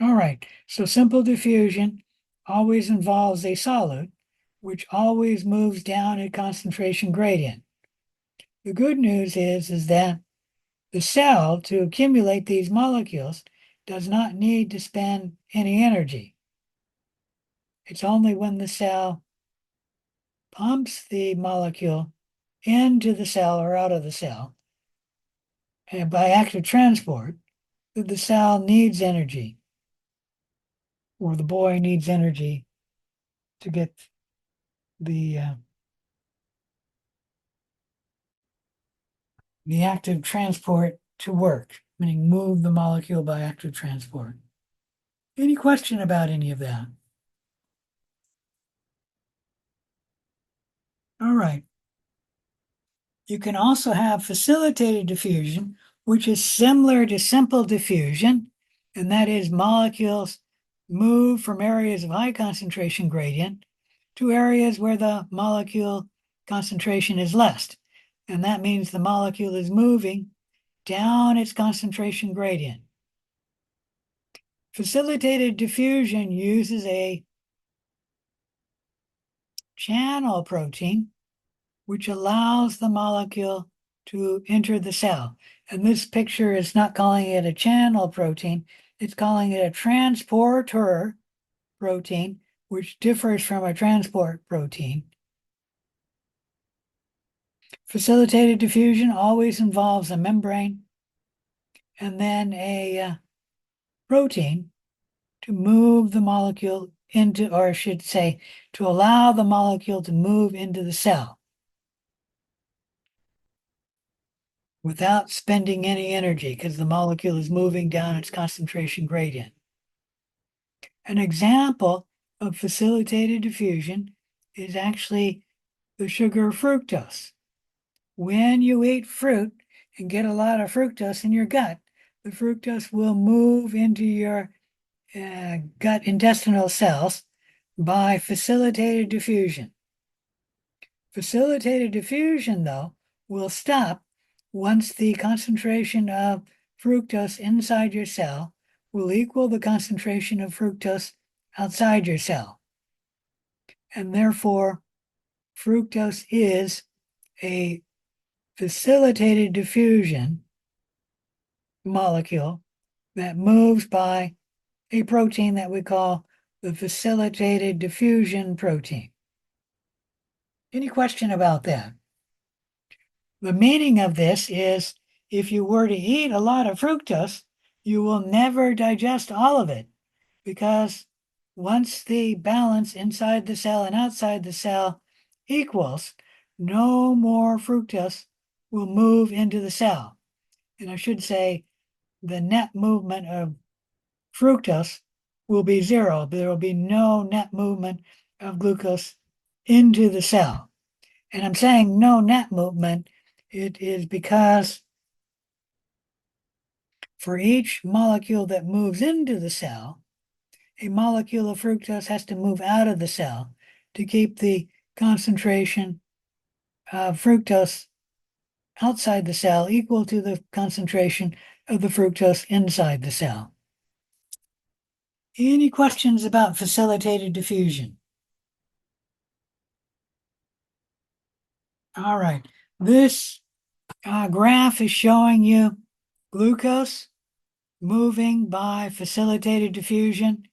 All right, so simple diffusion always involves a solid, which always moves down a concentration gradient. The good news is that the cell, to accumulate these molecules, does not need to spend any energy. It's only when the cell pumps the molecule into the cell or out of the cell, and by active transport, that the cell needs energy, or the boy needs energy to get the active transport to work, meaning move the molecule by active transport. Any question about any of that? All right. You can also have facilitated diffusion, which is similar to simple diffusion, and that is molecules move from areas of high concentration gradient to areas where the molecule concentration is less. And that means the molecule is moving down its concentration gradient. Facilitated diffusion uses a channel protein, which allows the molecule to enter the cell. And this picture is not calling it a channel protein, it's calling it a transporter protein, which differs from a transport protein. Facilitated diffusion always involves a membrane and then a protein to move the molecule into, or I should say, to allow the molecule to move into the cell without spending any energy because the molecule is moving down its concentration gradient. An example of facilitated diffusion is actually the sugar fructose. When you eat fruit and get a lot of fructose in your gut, the fructose will move into your gut intestinal cells by facilitated diffusion. Facilitated diffusion, though, will stop once the concentration of fructose inside your cell will equal the concentration of fructose outside your cell. And therefore, fructose is a facilitated diffusion molecule that moves by a protein that we call the facilitated diffusion protein. Any question about that? The meaning of this is if you were to eat a lot of fructose, you will never digest all of it, because once the balance inside the cell and outside the cell equals, no more fructose will move into the cell. And I should say the net movement of fructose will be zero. There will be no net movement of glucose into the cell. And I'm saying no net movement, it is because for each molecule that moves into the cell, a molecule of fructose has to move out of the cell to keep the concentration of fructose outside the cell equal to the concentration of the fructose inside the cell. Any questions about facilitated diffusion? All right, this graph is showing you glucose moving by facilitated diffusion,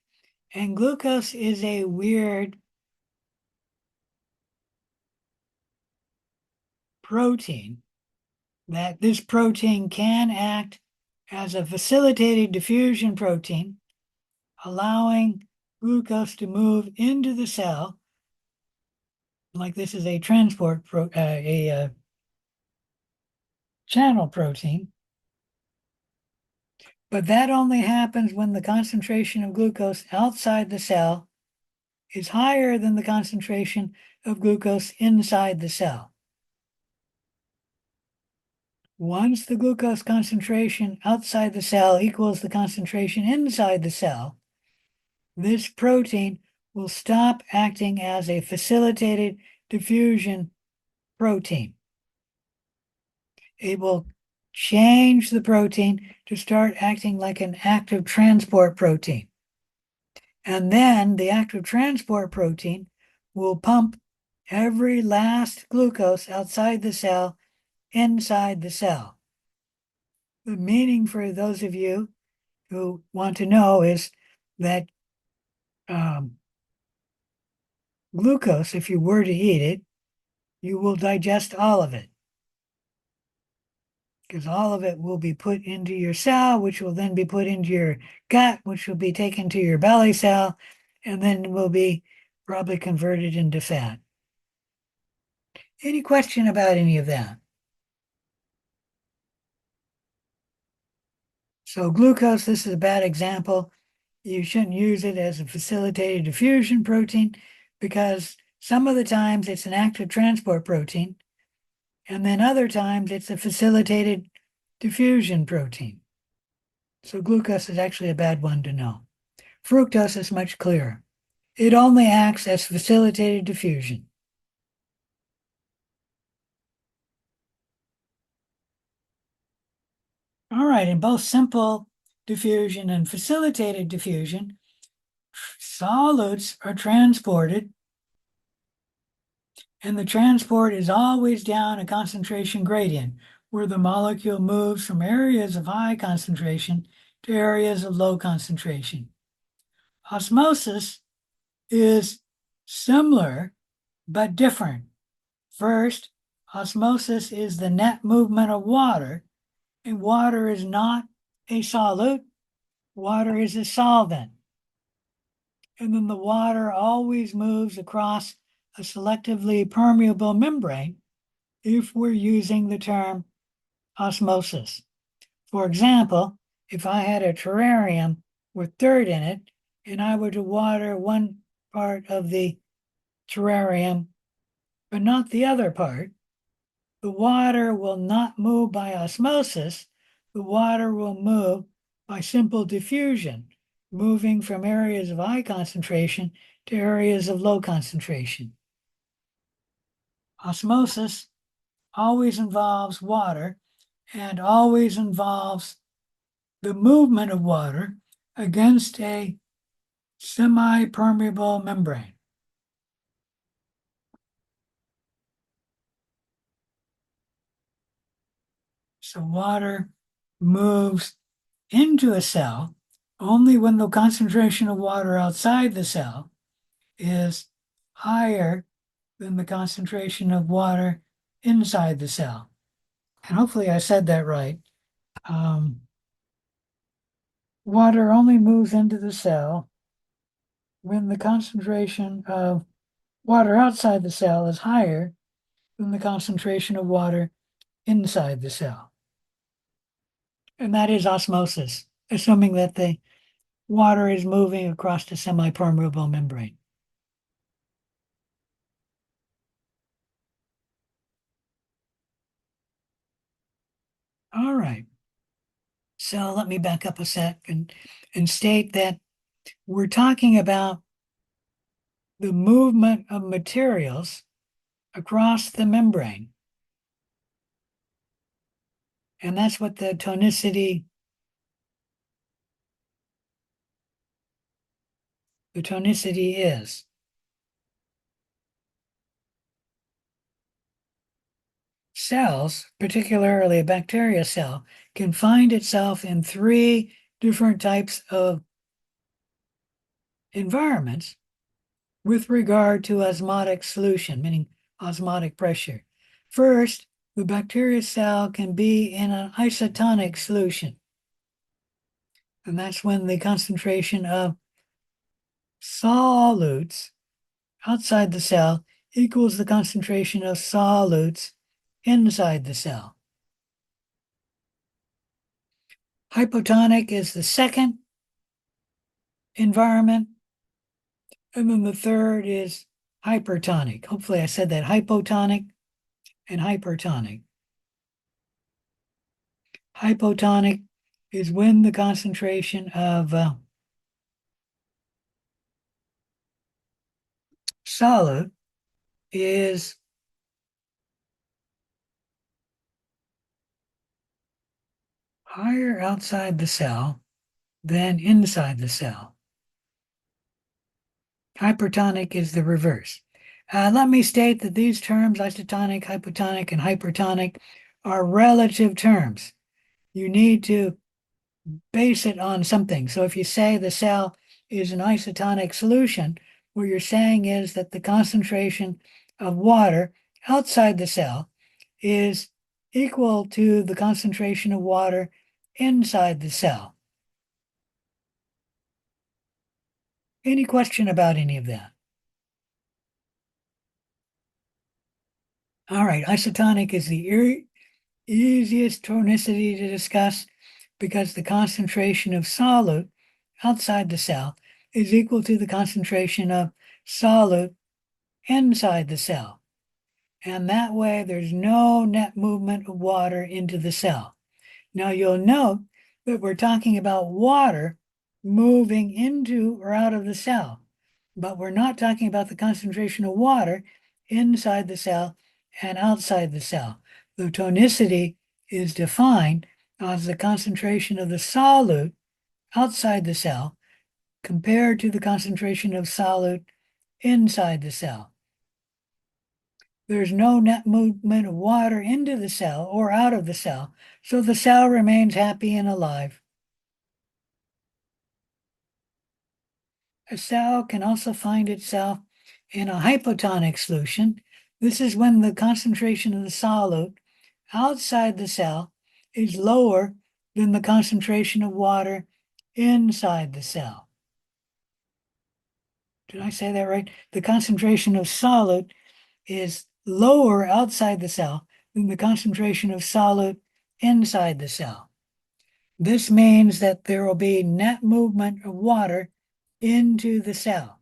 and glucose is a weird protein. That this protein can act as a facilitated diffusion protein, allowing glucose to move into the cell, like this is a transport channel protein. But that only happens when the concentration of glucose outside the cell is higher than the concentration of glucose inside the cell. Once the glucose concentration outside the cell equals the concentration inside the cell, this protein will stop acting as a facilitated diffusion protein. It will change the protein to start acting like an active transport protein. And then the active transport protein will pump every last glucose outside the cell inside the cell. The meaning for those of you who want to know is that glucose, if you were to eat it, you will digest all of it, because all of it will be put into your cell, which will then be put into your gut, which will be taken to your belly cell, and then will be probably converted into fat. Any question about any of that? So glucose, this is a bad example. You shouldn't use it as a facilitated diffusion protein, because some of the times it's an active transport protein, and then other times it's a facilitated diffusion protein. So glucose is actually a bad one to know. Fructose is much clearer. It only acts as facilitated diffusion. All right, in both simple diffusion and facilitated diffusion, solutes are transported, and the transport is always down a concentration gradient, where the molecule moves from areas of high concentration to areas of low concentration. Osmosis is similar but different. First, osmosis is the net movement of water, and water is not a solute. Water is a solvent. And then the water always moves across a selectively permeable membrane if we're using the term osmosis. For example, if I had a terrarium with dirt in it, and I were to water one part of the terrarium, but not the other part, the water will not move by osmosis. The water will move by simple diffusion, moving from areas of high concentration to areas of low concentration. Osmosis always involves water and always involves the movement of water against a semi-permeable membrane. So water moves into a cell only when the concentration of water outside the cell is higher than the concentration of water inside the cell. And hopefully I said that right. Water only moves into the cell when the concentration of water outside the cell is higher than the concentration of water inside the cell. And that is osmosis, assuming that the water is moving across the semi-permeable membrane. All right. So let me back up a sec and state that we're talking about the movement of materials across the membrane. And that's what the tonicity is. Cells, particularly a bacteria cell, can find itself in three different types of environments with regard to osmotic solution, meaning osmotic pressure. First, the bacteria cell can be in an isotonic solution. And that's when the concentration of solutes outside the cell equals the concentration of solutes inside the cell. Hypotonic is the second environment. And then the third is hypertonic. Hopefully I said that, hypotonic and hypertonic. Hypotonic is when the concentration of solute is higher outside the cell than inside the cell. Hypertonic is the reverse. Let me state that these terms, isotonic, hypotonic, and hypertonic, are relative terms. You need to base it on something. So if you say the cell is an isotonic solution, what you're saying is that the concentration of water outside the cell is equal to the concentration of water inside the cell. Any question about any of that? All right, isotonic is the easiest tonicity to discuss because the concentration of solute outside the cell is equal to the concentration of solute inside the cell. And that way there's no net movement of water into the cell. Now you'll note that we're talking about water moving into or out of the cell, but we're not talking about the concentration of water inside the cell and outside the cell. The tonicity is defined as the concentration of the solute outside the cell compared to the concentration of solute inside the cell. There's no net movement of water into the cell or out of the cell, so the cell remains happy and alive. A cell can also find itself in a hypotonic solution. This is when the concentration of the solute outside the cell is lower than the concentration of water inside the cell. Did I say that right? The concentration of solute is lower outside the cell than the concentration of solute inside the cell. This means that there will be net movement of water into the cell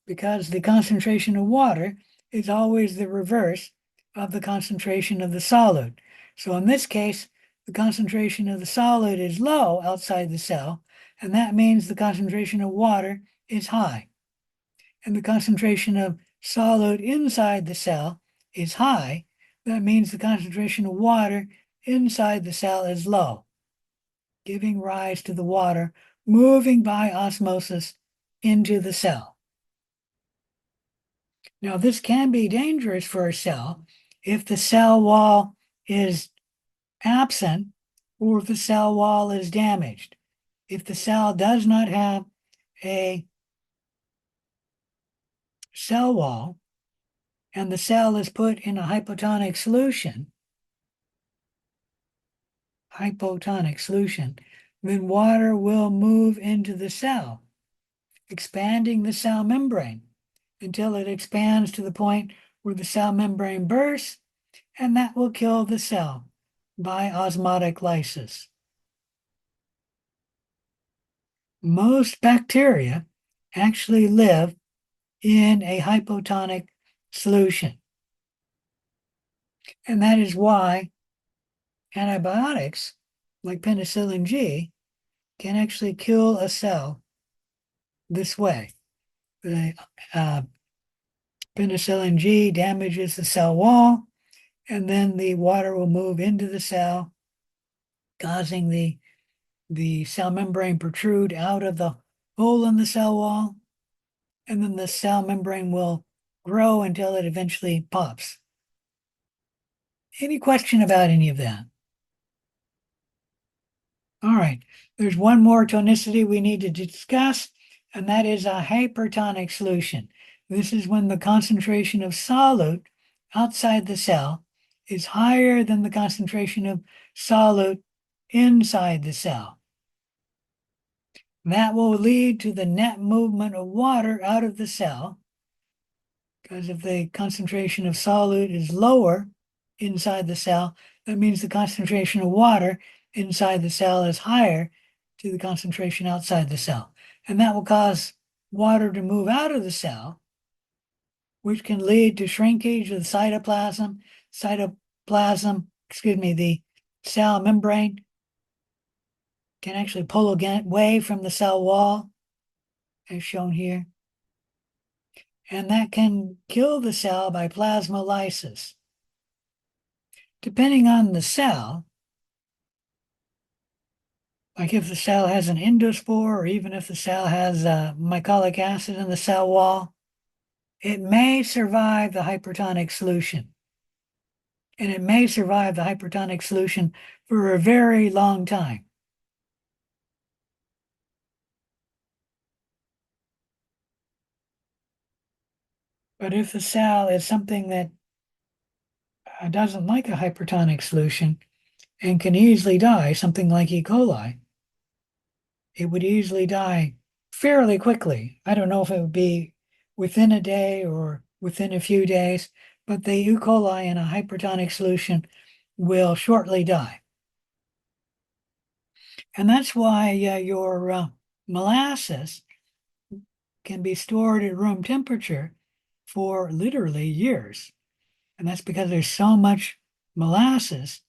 because the concentration of water is always the reverse of the concentration of the solute. So in this case, the concentration of the solute is low outside the cell, and that means the concentration of water is high. And the concentration of solute inside the cell is high. That means the concentration of water inside the cell is low, giving rise to the water moving by osmosis into the cell. Now, this can be dangerous for a cell if the cell wall is absent or if the cell wall is damaged. If the cell does not have a cell wall and the cell is put in a hypotonic solution, hypotonic solution, then water will move into the cell, expanding the cell membrane until it expands to the point where the cell membrane bursts, and that will kill the cell by osmotic lysis. Most bacteria actually live in a hypotonic solution. And that is why antibiotics like penicillin G can actually kill a cell this way. The penicillin G damages the cell wall, and then the water will move into the cell, causing the cell membrane protrude out of the hole in the cell wall, and then the cell membrane will grow until it eventually pops. Any question about any of that? All right, there's one more tonicity we need to discuss, and that is a hypertonic solution. This is when the concentration of solute outside the cell is higher than the concentration of solute inside the cell. That will lead to the net movement of water out of the cell, because if the concentration of solute is lower inside the cell, that means the concentration of water inside the cell is higher to the concentration outside the cell. And that will cause water to move out of the cell, which can lead to shrinkage of the cytoplasm. The cell membrane can actually pull away from the cell wall, as shown here. And that can kill the cell by plasmolysis. Depending on the cell, like if the cell has an endospore, or even if the cell has mycolic acid in the cell wall, it may survive the hypertonic solution. And it may survive the hypertonic solution for a very long time. But if the cell is something that doesn't like a hypertonic solution and can easily die, something like E. coli, it would easily die fairly quickly. I don't know if it would be within a day or within a few days, but the E. coli in a hypertonic solution will shortly die. And that's why your molasses can be stored at room temperature for literally years. And that's because there's so much molasses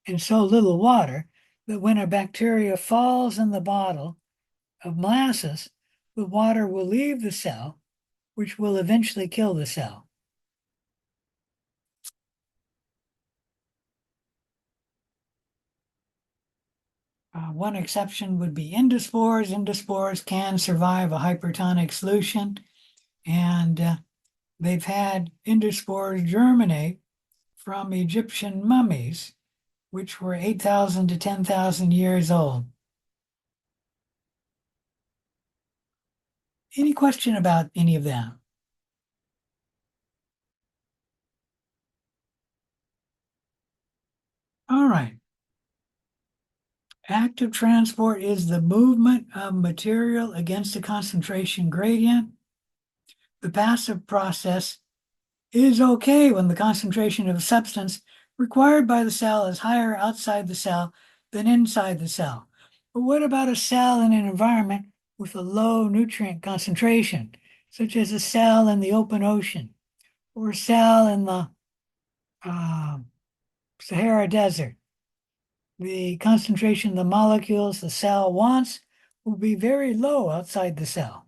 and so little water that when a bacteria falls in the bottle of molasses, the water will leave the cell, which will eventually kill the cell. One exception would be endospores. Endospores can survive a hypertonic solution, and they've had endospores germinate from Egyptian mummies, which were 8,000 to 10,000 years old. Any question about any of that? All right. Active transport is the movement of material against a concentration gradient. The passive process is okay when the concentration of a substance required by the cell is higher outside the cell than inside the cell. But what about a cell in an environment with a low nutrient concentration, such as a cell in the open ocean or a cell in the Sahara Desert? The concentration of the molecules the cell wants will be very low outside the cell.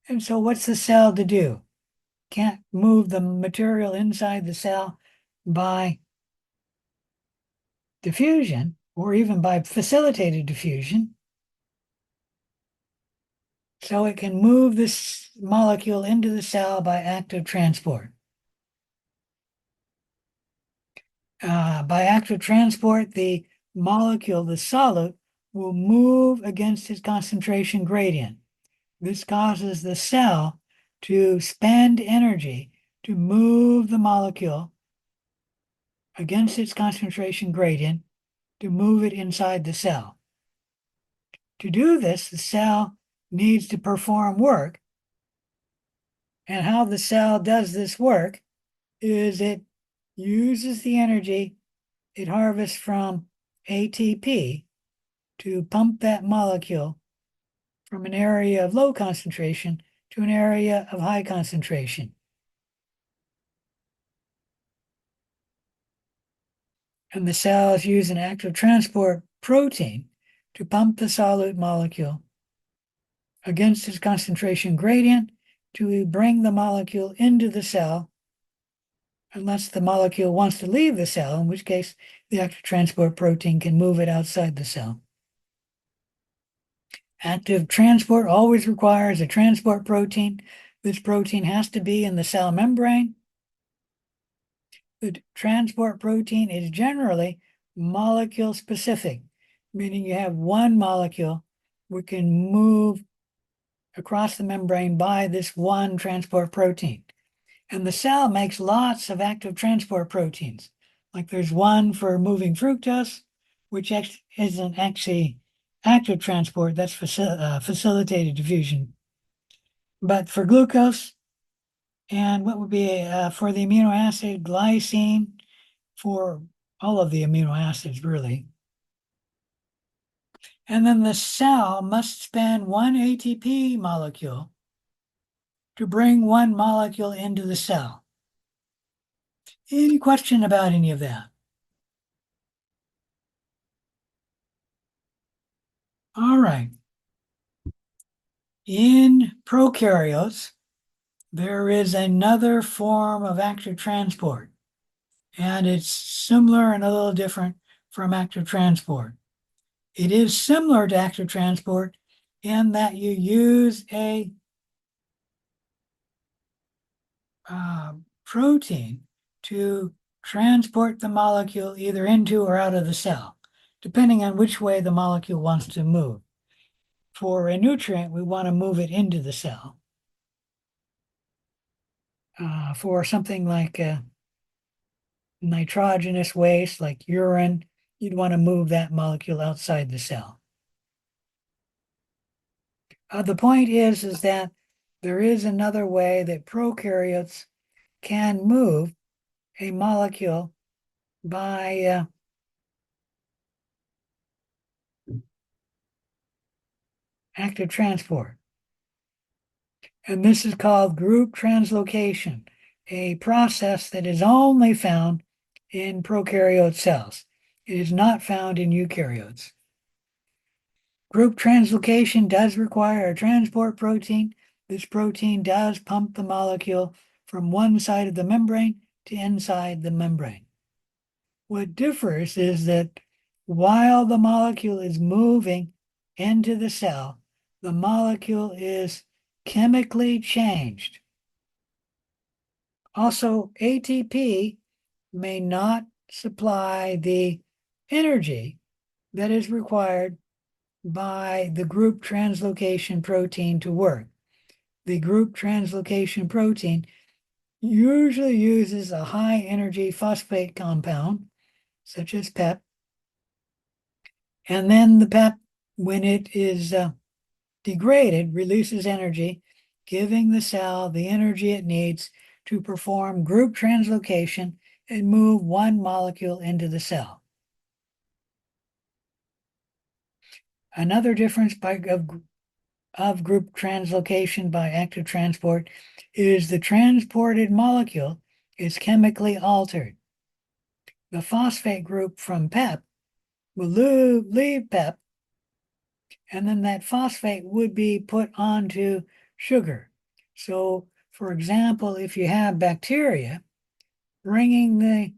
And so what's the cell to do? Can't move the material inside the cell by diffusion or even by facilitated diffusion. So it can move this molecule into the cell by active transport. By active transport, the molecule, the solute, will move against its concentration gradient. This causes the cell to spend energy to move the molecule against its concentration gradient to move it inside the cell. To do this, the cell needs to perform work. And how the cell does this work is it uses the energy it harvests from ATP to pump that molecule from an area of low concentration to an area of high concentration. And the cells use an active transport protein to pump the solute molecule against its concentration gradient to bring the molecule into the cell, unless the molecule wants to leave the cell, in which case the active transport protein can move it outside the cell. Active transport always requires a transport protein. This protein has to be in the cell membrane. The transport protein is generally molecule specific, meaning you have one molecule which can move across the membrane by this one transport protein. And the cell makes lots of active transport proteins. Like there's one for moving fructose, which isn't actually active transport, that's facilitated diffusion. But for glucose, and what would be for the amino acid glycine, for all of the amino acids really. And then the cell must spend one ATP molecule to bring one molecule into the cell. Any question about any of that? All right. In prokaryotes, there is another form of active transport, and it's similar and a little different from active transport. It is similar to active transport in that you use a protein to transport the molecule either into or out of the cell, depending on which way the molecule wants to move. For a nutrient, we want to move it into the cell. For something like nitrogenous waste, like urine, you'd want to move that molecule outside the cell. The point is that there is another way that prokaryotes can move a molecule by active transport. And this is called group translocation, a process that is only found in prokaryote cells. It is not found in eukaryotes. Group translocation does require a transport protein. This protein does pump the molecule from one side of the membrane to inside the membrane. What differs is that while the molecule is moving into the cell, the molecule is chemically changed. Also, ATP may not supply the energy that is required by the group translocation protein to work. The group translocation protein usually uses a high energy phosphate compound, such as PEP. And then the PEP, when it is degraded, releases energy, giving the cell the energy it needs to perform group translocation and move one molecule into the cell. Another difference of group translocation by active transport is the transported molecule is chemically altered. The phosphate group from PEP will leave PEP, and then that phosphate would be put onto sugar. So, for example, if you have bacteria, bringing the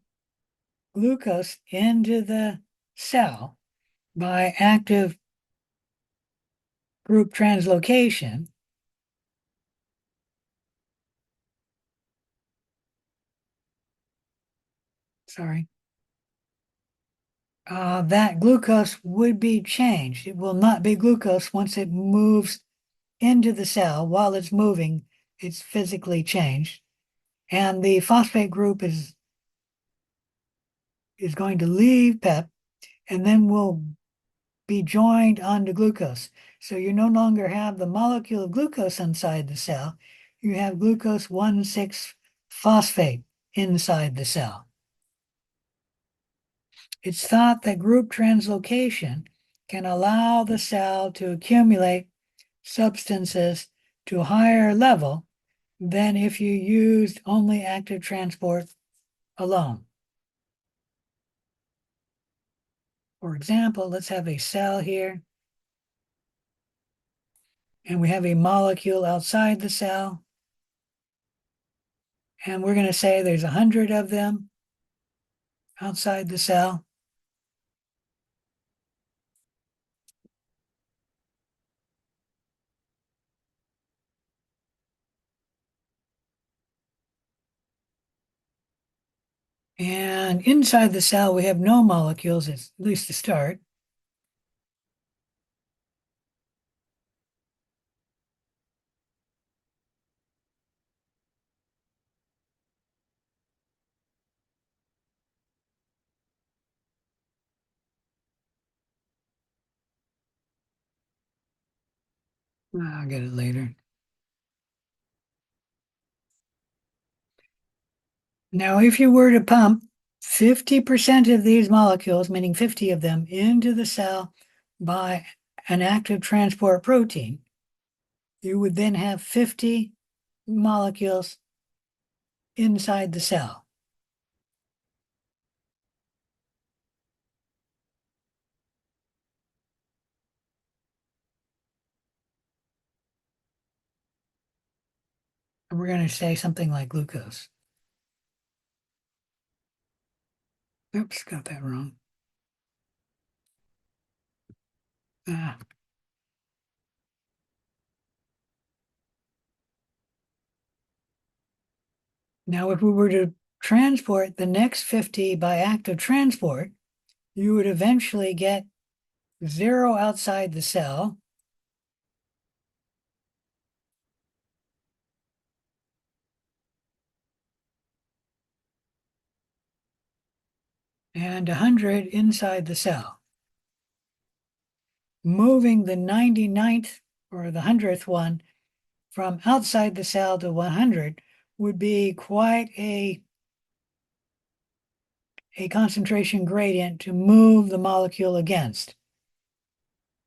glucose into the cell by active group translocation, that glucose would be changed. It will not be glucose once it moves into the cell. While it's moving, it's physically changed. And the phosphate group is going to leave PEP and then will be joined onto glucose. So you no longer have the molecule of glucose inside the cell. You have glucose 1,6-phosphate inside the cell. It's thought that group translocation can allow the cell to accumulate substances to a higher level than if you used only active transport alone. For example, let's have a cell here, and we have a molecule outside the cell, and we're going to say there's 100 of them outside the cell. And inside the cell, we have no molecules, at least to start. I'll get it later. Now, if you were to pump 50% of these molecules, meaning 50 of them, into the cell by an active transport protein, you would then have 50 molecules inside the cell. And we're going to say something like glucose. Oops, got that wrong. Ah. Now, if we were to transport the next 50 by active transport, you would eventually get 0 outside the cell and 100 inside the cell. Moving the 99th or the 100th one from outside the cell to 100 would be quite a concentration gradient to move the molecule against.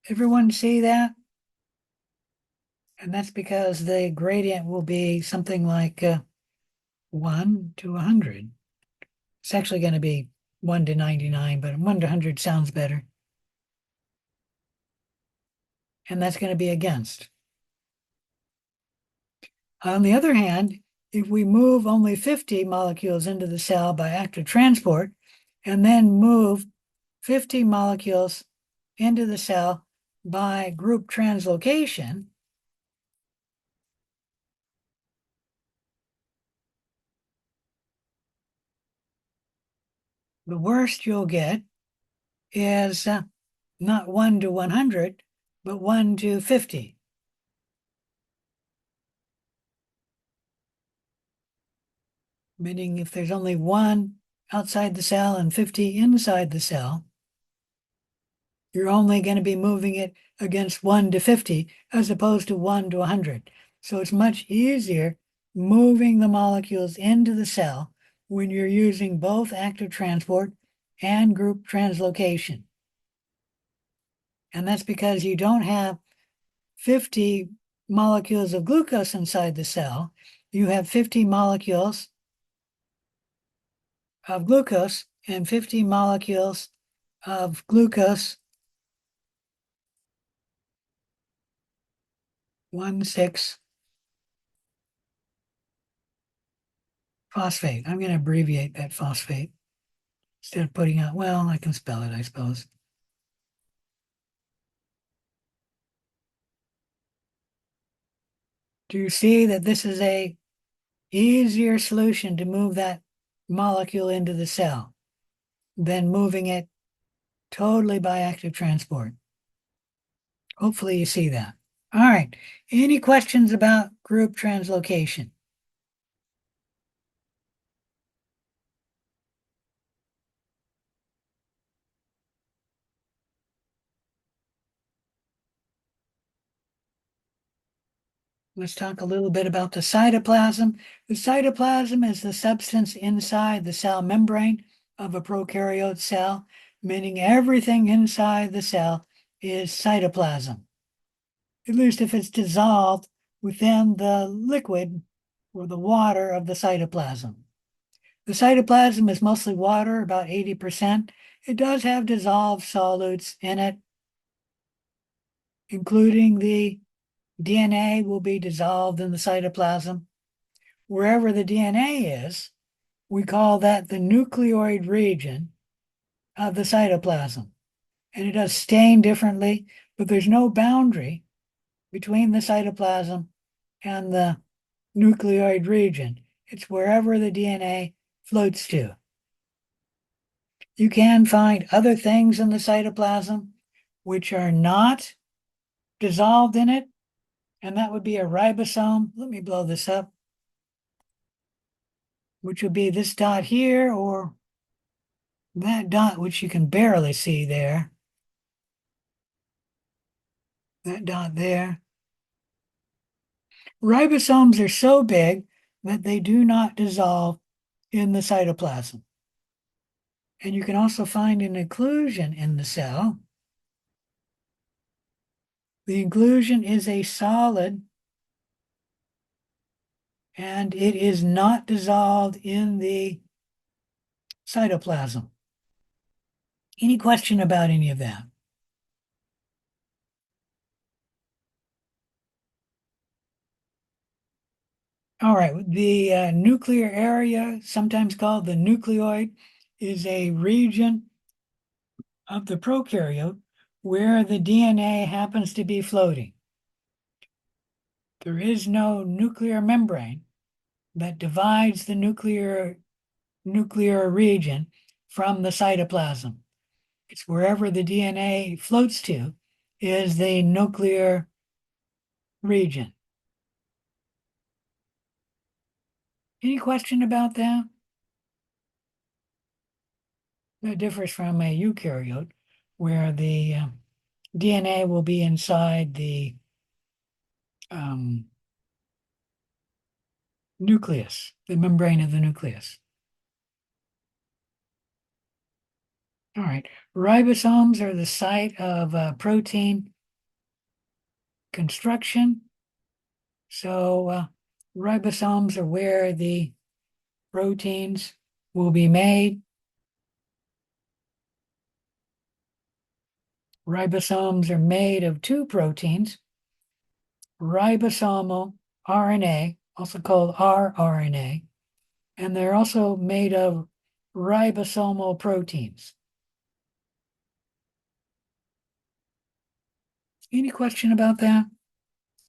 Everyone see that? And that's because the gradient will be something like 1 to 100. It's actually going to be 1 to 99, but 1 to 100 sounds better. And that's going to be against. On the other hand, if we move only 50 molecules into the cell by active transport, and then move 50 molecules into the cell by group translocation, the worst you'll get is not 1 to 100, but 1 to 50. Meaning if there's only 1 outside the cell and 50 inside the cell, you're only going to be moving it against 1 to 50 as opposed to 1 to 100. So it's much easier moving the molecules into the cell when you're using both active transport and group translocation. And that's because you don't have 50 molecules of glucose inside the cell. You have 50 molecules of glucose and 50 molecules of glucose 1,6 phosphate. I'm going to abbreviate that phosphate instead of putting out, well, I can spell it, I suppose. Do you see that this is a easier solution to move that molecule into the cell than moving it totally by active transport? Hopefully you see that. All right. Any questions about group translocation? Let's talk a little bit about the cytoplasm. The cytoplasm is the substance inside the cell membrane of a prokaryote cell, meaning everything inside the cell is cytoplasm, at least if it's dissolved within the liquid or the water of the cytoplasm. The cytoplasm is mostly water, about 80%. It does have dissolved solutes in it, including the DNA will be dissolved in the cytoplasm. Wherever the DNA is, we call that the nucleoid region of the cytoplasm. And it does stain differently, but there's no boundary between the cytoplasm and the nucleoid region. It's wherever the DNA floats to. You can find other things in the cytoplasm which are not dissolved in it, and that would be a ribosome. Let me blow this up, which would be this dot here or that dot, which you can barely see there. That dot there. Ribosomes are so big that they do not dissolve in the cytoplasm. And you can also find an inclusion in the cell. The inclusion is a solid and it is not dissolved in the cytoplasm. Any question about any of that? All right, the nuclear area, sometimes called the nucleoid, is a region of the prokaryote where the DNA happens to be floating. There is no nuclear membrane that divides the nuclear region from the cytoplasm. It's wherever the DNA floats to is the nuclear region. Any question about that? That differs from a eukaryote, where the DNA will be inside the nucleus, the membrane of the nucleus. All right, ribosomes are the site of protein construction. So ribosomes are where the proteins will be made. Ribosomes are made of two proteins, ribosomal RNA, also called rRNA, and they're also made of ribosomal proteins. Any question about that?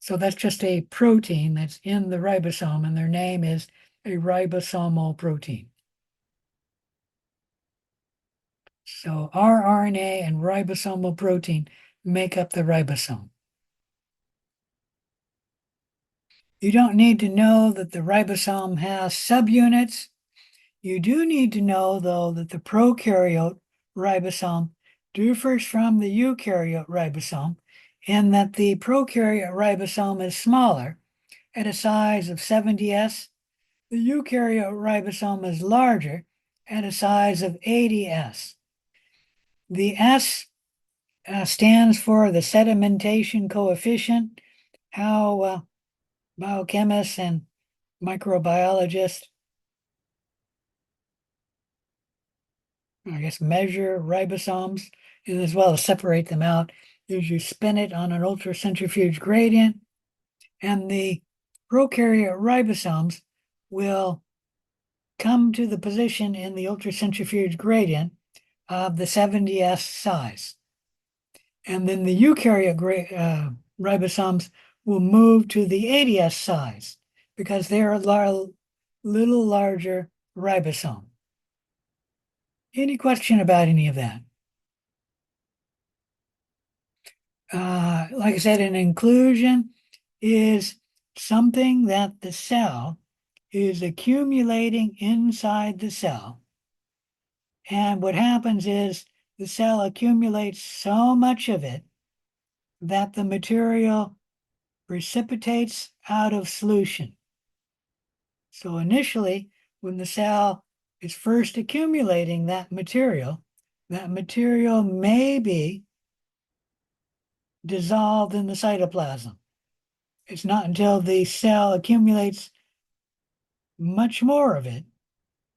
So that's just a protein that's in the ribosome, and their name is a ribosomal protein. So rRNA and ribosomal protein make up the ribosome. You don't need to know that the ribosome has subunits. You do need to know, though, that the prokaryote ribosome differs from the eukaryote ribosome in that the prokaryote ribosome is smaller at a size of 70S. The eukaryote ribosome is larger at a size of 80S. The S stands for the sedimentation coefficient, how biochemists and microbiologists, I guess, measure ribosomes, and as well as separate them out, is you spin it on an ultracentrifuge gradient, and the prokaryote ribosomes will come to the position in the ultracentrifuge gradient of the 70S size. And then the eukaryote ribosomes will move to the 80S size because they're a little larger ribosome. Any question about any of that? Like I said, an inclusion is something that the cell is accumulating inside the cell. And what happens is the cell accumulates so much of it that the material precipitates out of solution. So initially, when the cell is first accumulating that material may be dissolved in the cytoplasm. It's not until the cell accumulates much more of it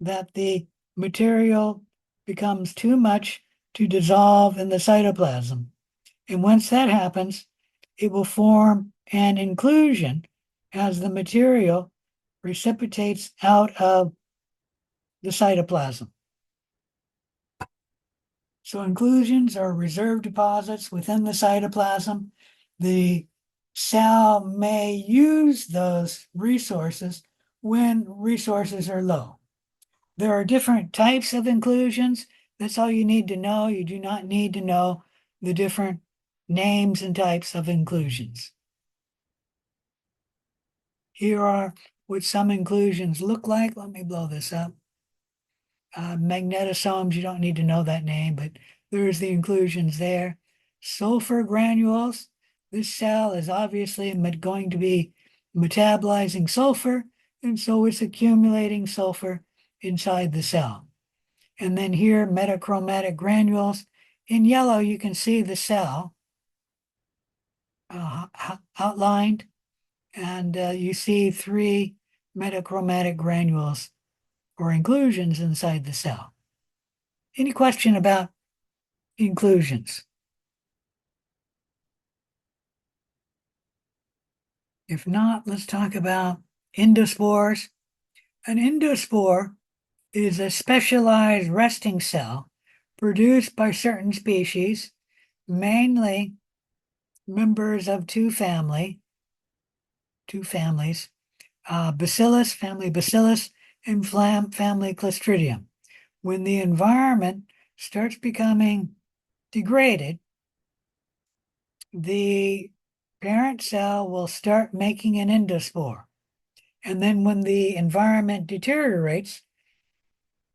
that the material becomes too much to dissolve in the cytoplasm. And once that happens, it will form an inclusion as the material precipitates out of the cytoplasm. So inclusions are reserve deposits within the cytoplasm. The cell may use those resources when resources are low. There are different types of inclusions. That's all you need to know. You do not need to know the different names and types of inclusions. Here are what some inclusions look like. Let me blow this up. Magnetosomes, you don't need to know that name, but there's the inclusions there. Sulfur granules. This cell is obviously going to be metabolizing sulfur, and so it's accumulating sulfur inside the cell. And then here, metachromatic granules. In yellow, you can see the cell outlined, and you see 3 metachromatic granules or inclusions inside the cell. Any question about inclusions? If not, let's talk about endospores. An endospore is a specialized resting cell produced by certain species, mainly members of two families, Bacillus, family Bacillus, and family Clostridium. When the environment starts becoming degraded, the parent cell will start making an endospore. And then when the environment deteriorates,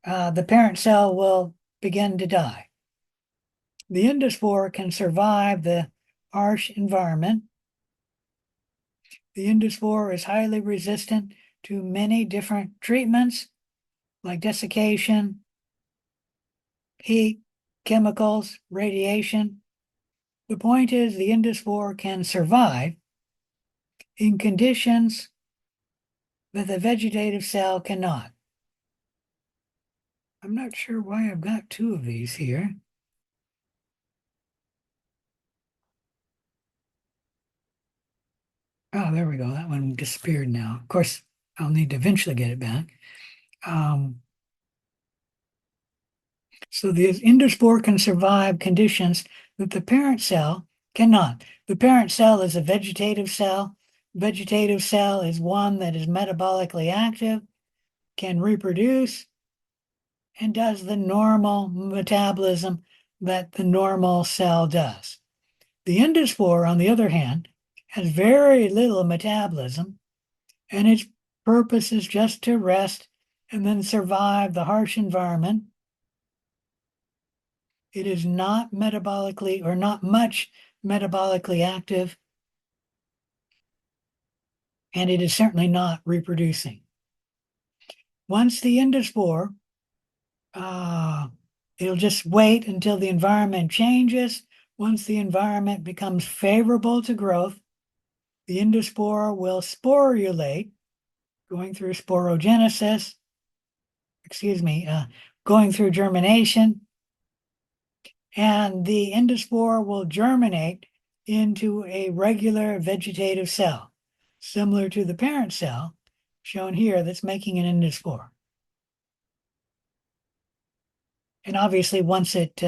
the parent cell will begin to die. The endospore can survive the harsh environment. The endospore is highly resistant to many different treatments like desiccation, heat, chemicals, radiation. The point is the endospore can survive in conditions that the vegetative cell cannot. I'm not sure why I've got 2 of these here. Oh, there we go. That one disappeared now. Of course, I'll need to eventually get it back. So the endospore can survive conditions that the parent cell cannot. The parent cell is a vegetative cell. Vegetative cell is one that is metabolically active, can reproduce, and does the normal metabolism that the normal cell does. The endospore, on the other hand, has very little metabolism, and its purpose is just to rest and then survive the harsh environment. It is not metabolically or not much metabolically active, and it is certainly not reproducing. Once the endospore, it'll just wait until the environment changes. Once the environment becomes favorable to growth, the endospore will sporulate, going through sporogenesis, going through germination, and the endospore will germinate into a regular vegetative cell, similar to the parent cell shown here that's making an endospore. And obviously, once it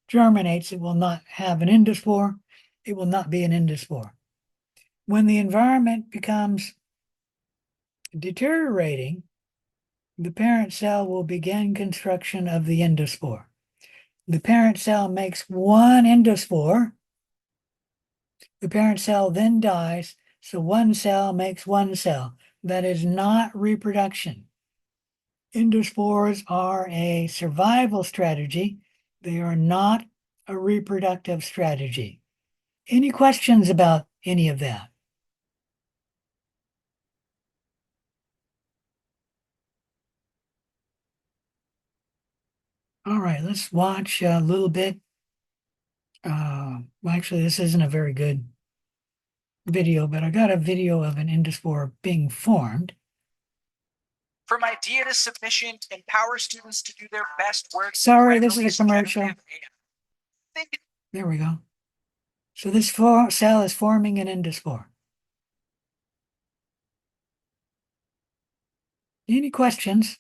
germinates, it will not have an endospore. It will not be an endospore. When the environment becomes deteriorating, the parent cell will begin construction of the endospore. The parent cell makes one endospore. The parent cell then dies, so one cell makes one cell. That is not reproduction. Endospores are a survival strategy. They are not a reproductive strategy. Any questions about any of that? All right, let's watch a little bit. Well, actually, this isn't a very good video, but I got a video of an endospore being formed. From idea to submission, empower students to do their best work. Sorry, this is a commercial. Think There we go. So this cell is forming an endospore. Any questions?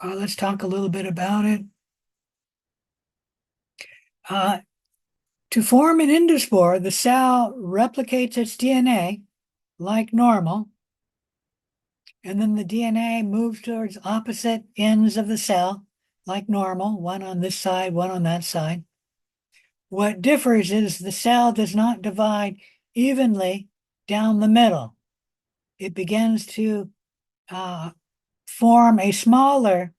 Let's talk a little bit about it. To form an endospore, the cell replicates its DNA like normal, and then the DNA moves towards opposite ends of the cell like normal, one on this side, one on that side. What differs is the cell does not divide evenly down the middle. It begins to form a smaller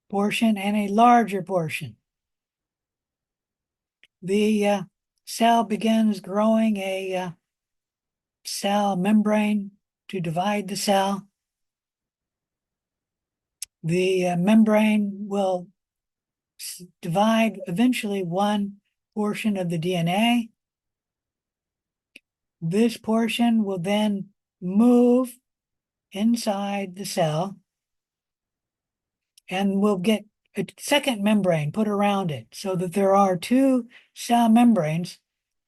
portion and a larger portion. The cell begins growing a cell membrane to divide the cell. The membrane will divide eventually one portion of the DNA. This portion will then move inside the cell and will get a second membrane put around it so that there are two cell membranes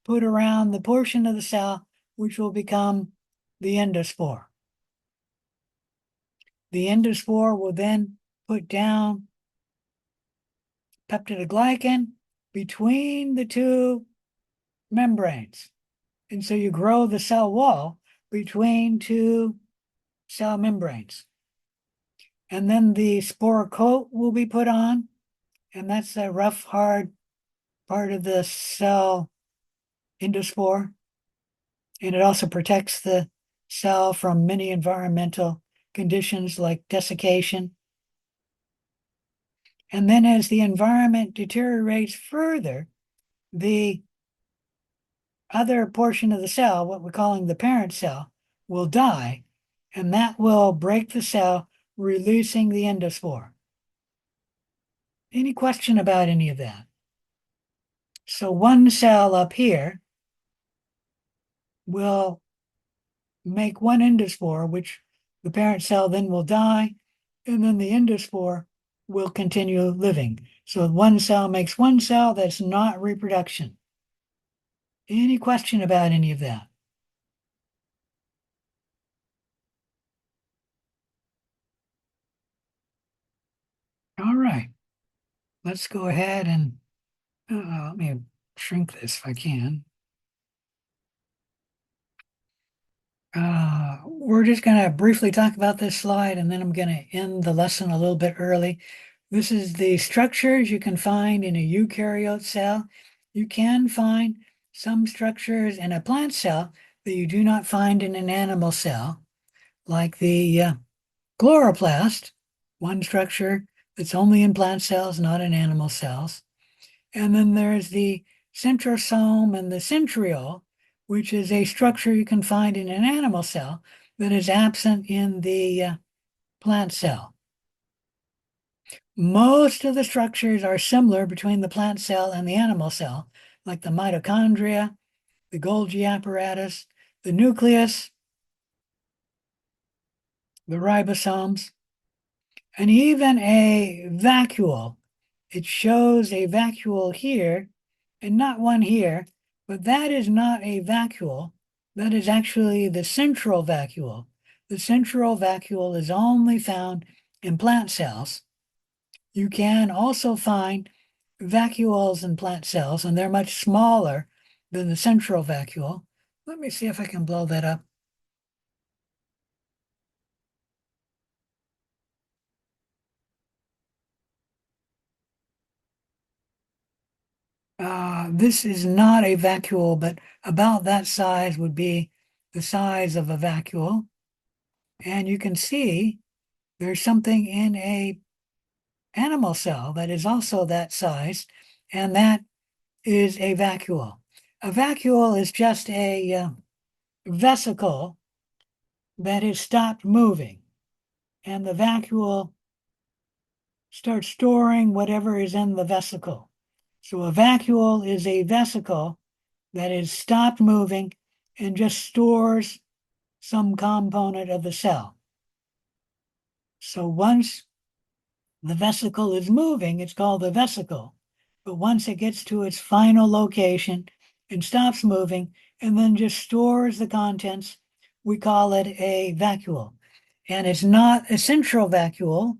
put around the portion of the cell which will become the endospore. The endospore will then put down peptidoglycan between the two membranes. And so you grow the cell wall between two cell membranes. And then the spore coat will be put on, and that's a rough, hard part of the cell endospore. And it also protects the cell from many environmental conditions like desiccation. And then as the environment deteriorates further, the other portion of the cell, what we're calling the parent cell, will die, and that will break the cell, releasing the endospore. Any question about any of that? So one cell up here will make one endospore, which the parent cell then will die, and then the endospore will continue living. So one cell makes one cell. That's not reproduction. Any question about any of that? All right. Let's go ahead and let me shrink this if I can. We're just going to briefly talk about this slide, and then I'm going to end the lesson a little bit early. This is the structures you can find in a eukaryote cell. You can find some structures in a plant cell that you do not find in an animal cell, like the chloroplast, one structure that's only in plant cells, not in animal cells. And then there's the centrosome and the centriole, which is a structure you can find in an animal cell that is absent in the plant cell. Most of the structures are similar between the plant cell and the animal cell, like the mitochondria, the Golgi apparatus, the nucleus, the ribosomes, and even a vacuole. It shows a vacuole here and not one here, but that is not a vacuole. That is actually the central vacuole. The central vacuole is only found in plant cells. You can also find vacuoles in plant cells, and they're much smaller than the central vacuole. Let me see if I can blow that up. This is not a vacuole, but about that size would be the size of a vacuole. And you can see there's something in a animal cell that is also that size, and that is a vacuole. A vacuole is just a vesicle that has stopped moving. and the vacuole starts storing whatever is in the vesicle. So a vacuole is a vesicle that is stopped moving and just stores some component of the cell. So once the vesicle is moving, it's called the vesicle. But once it gets to its final location and stops moving and then just stores the contents, we call it a vacuole. And it's not a central vacuole,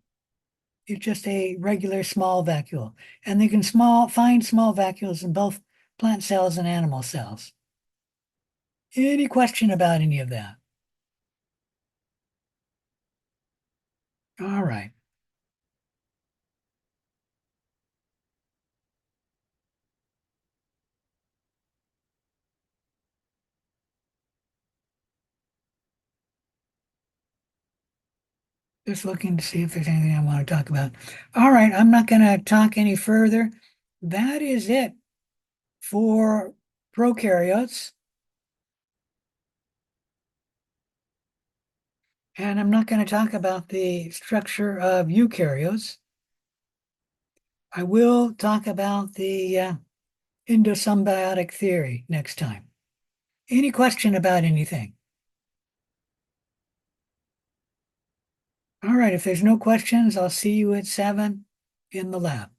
it's just a regular small vacuole. And you can find small vacuoles in both plant cells and animal cells. Any question about any of that? All right. Just looking to see if there's anything I want to talk about. All right, I'm not going to talk any further. That is it for prokaryotes. And I'm not going to talk about the structure of eukaryotes. I will talk about the endosymbiotic theory next time. Any question about anything? All right, if there's no questions, I'll see you at 7 in the lab.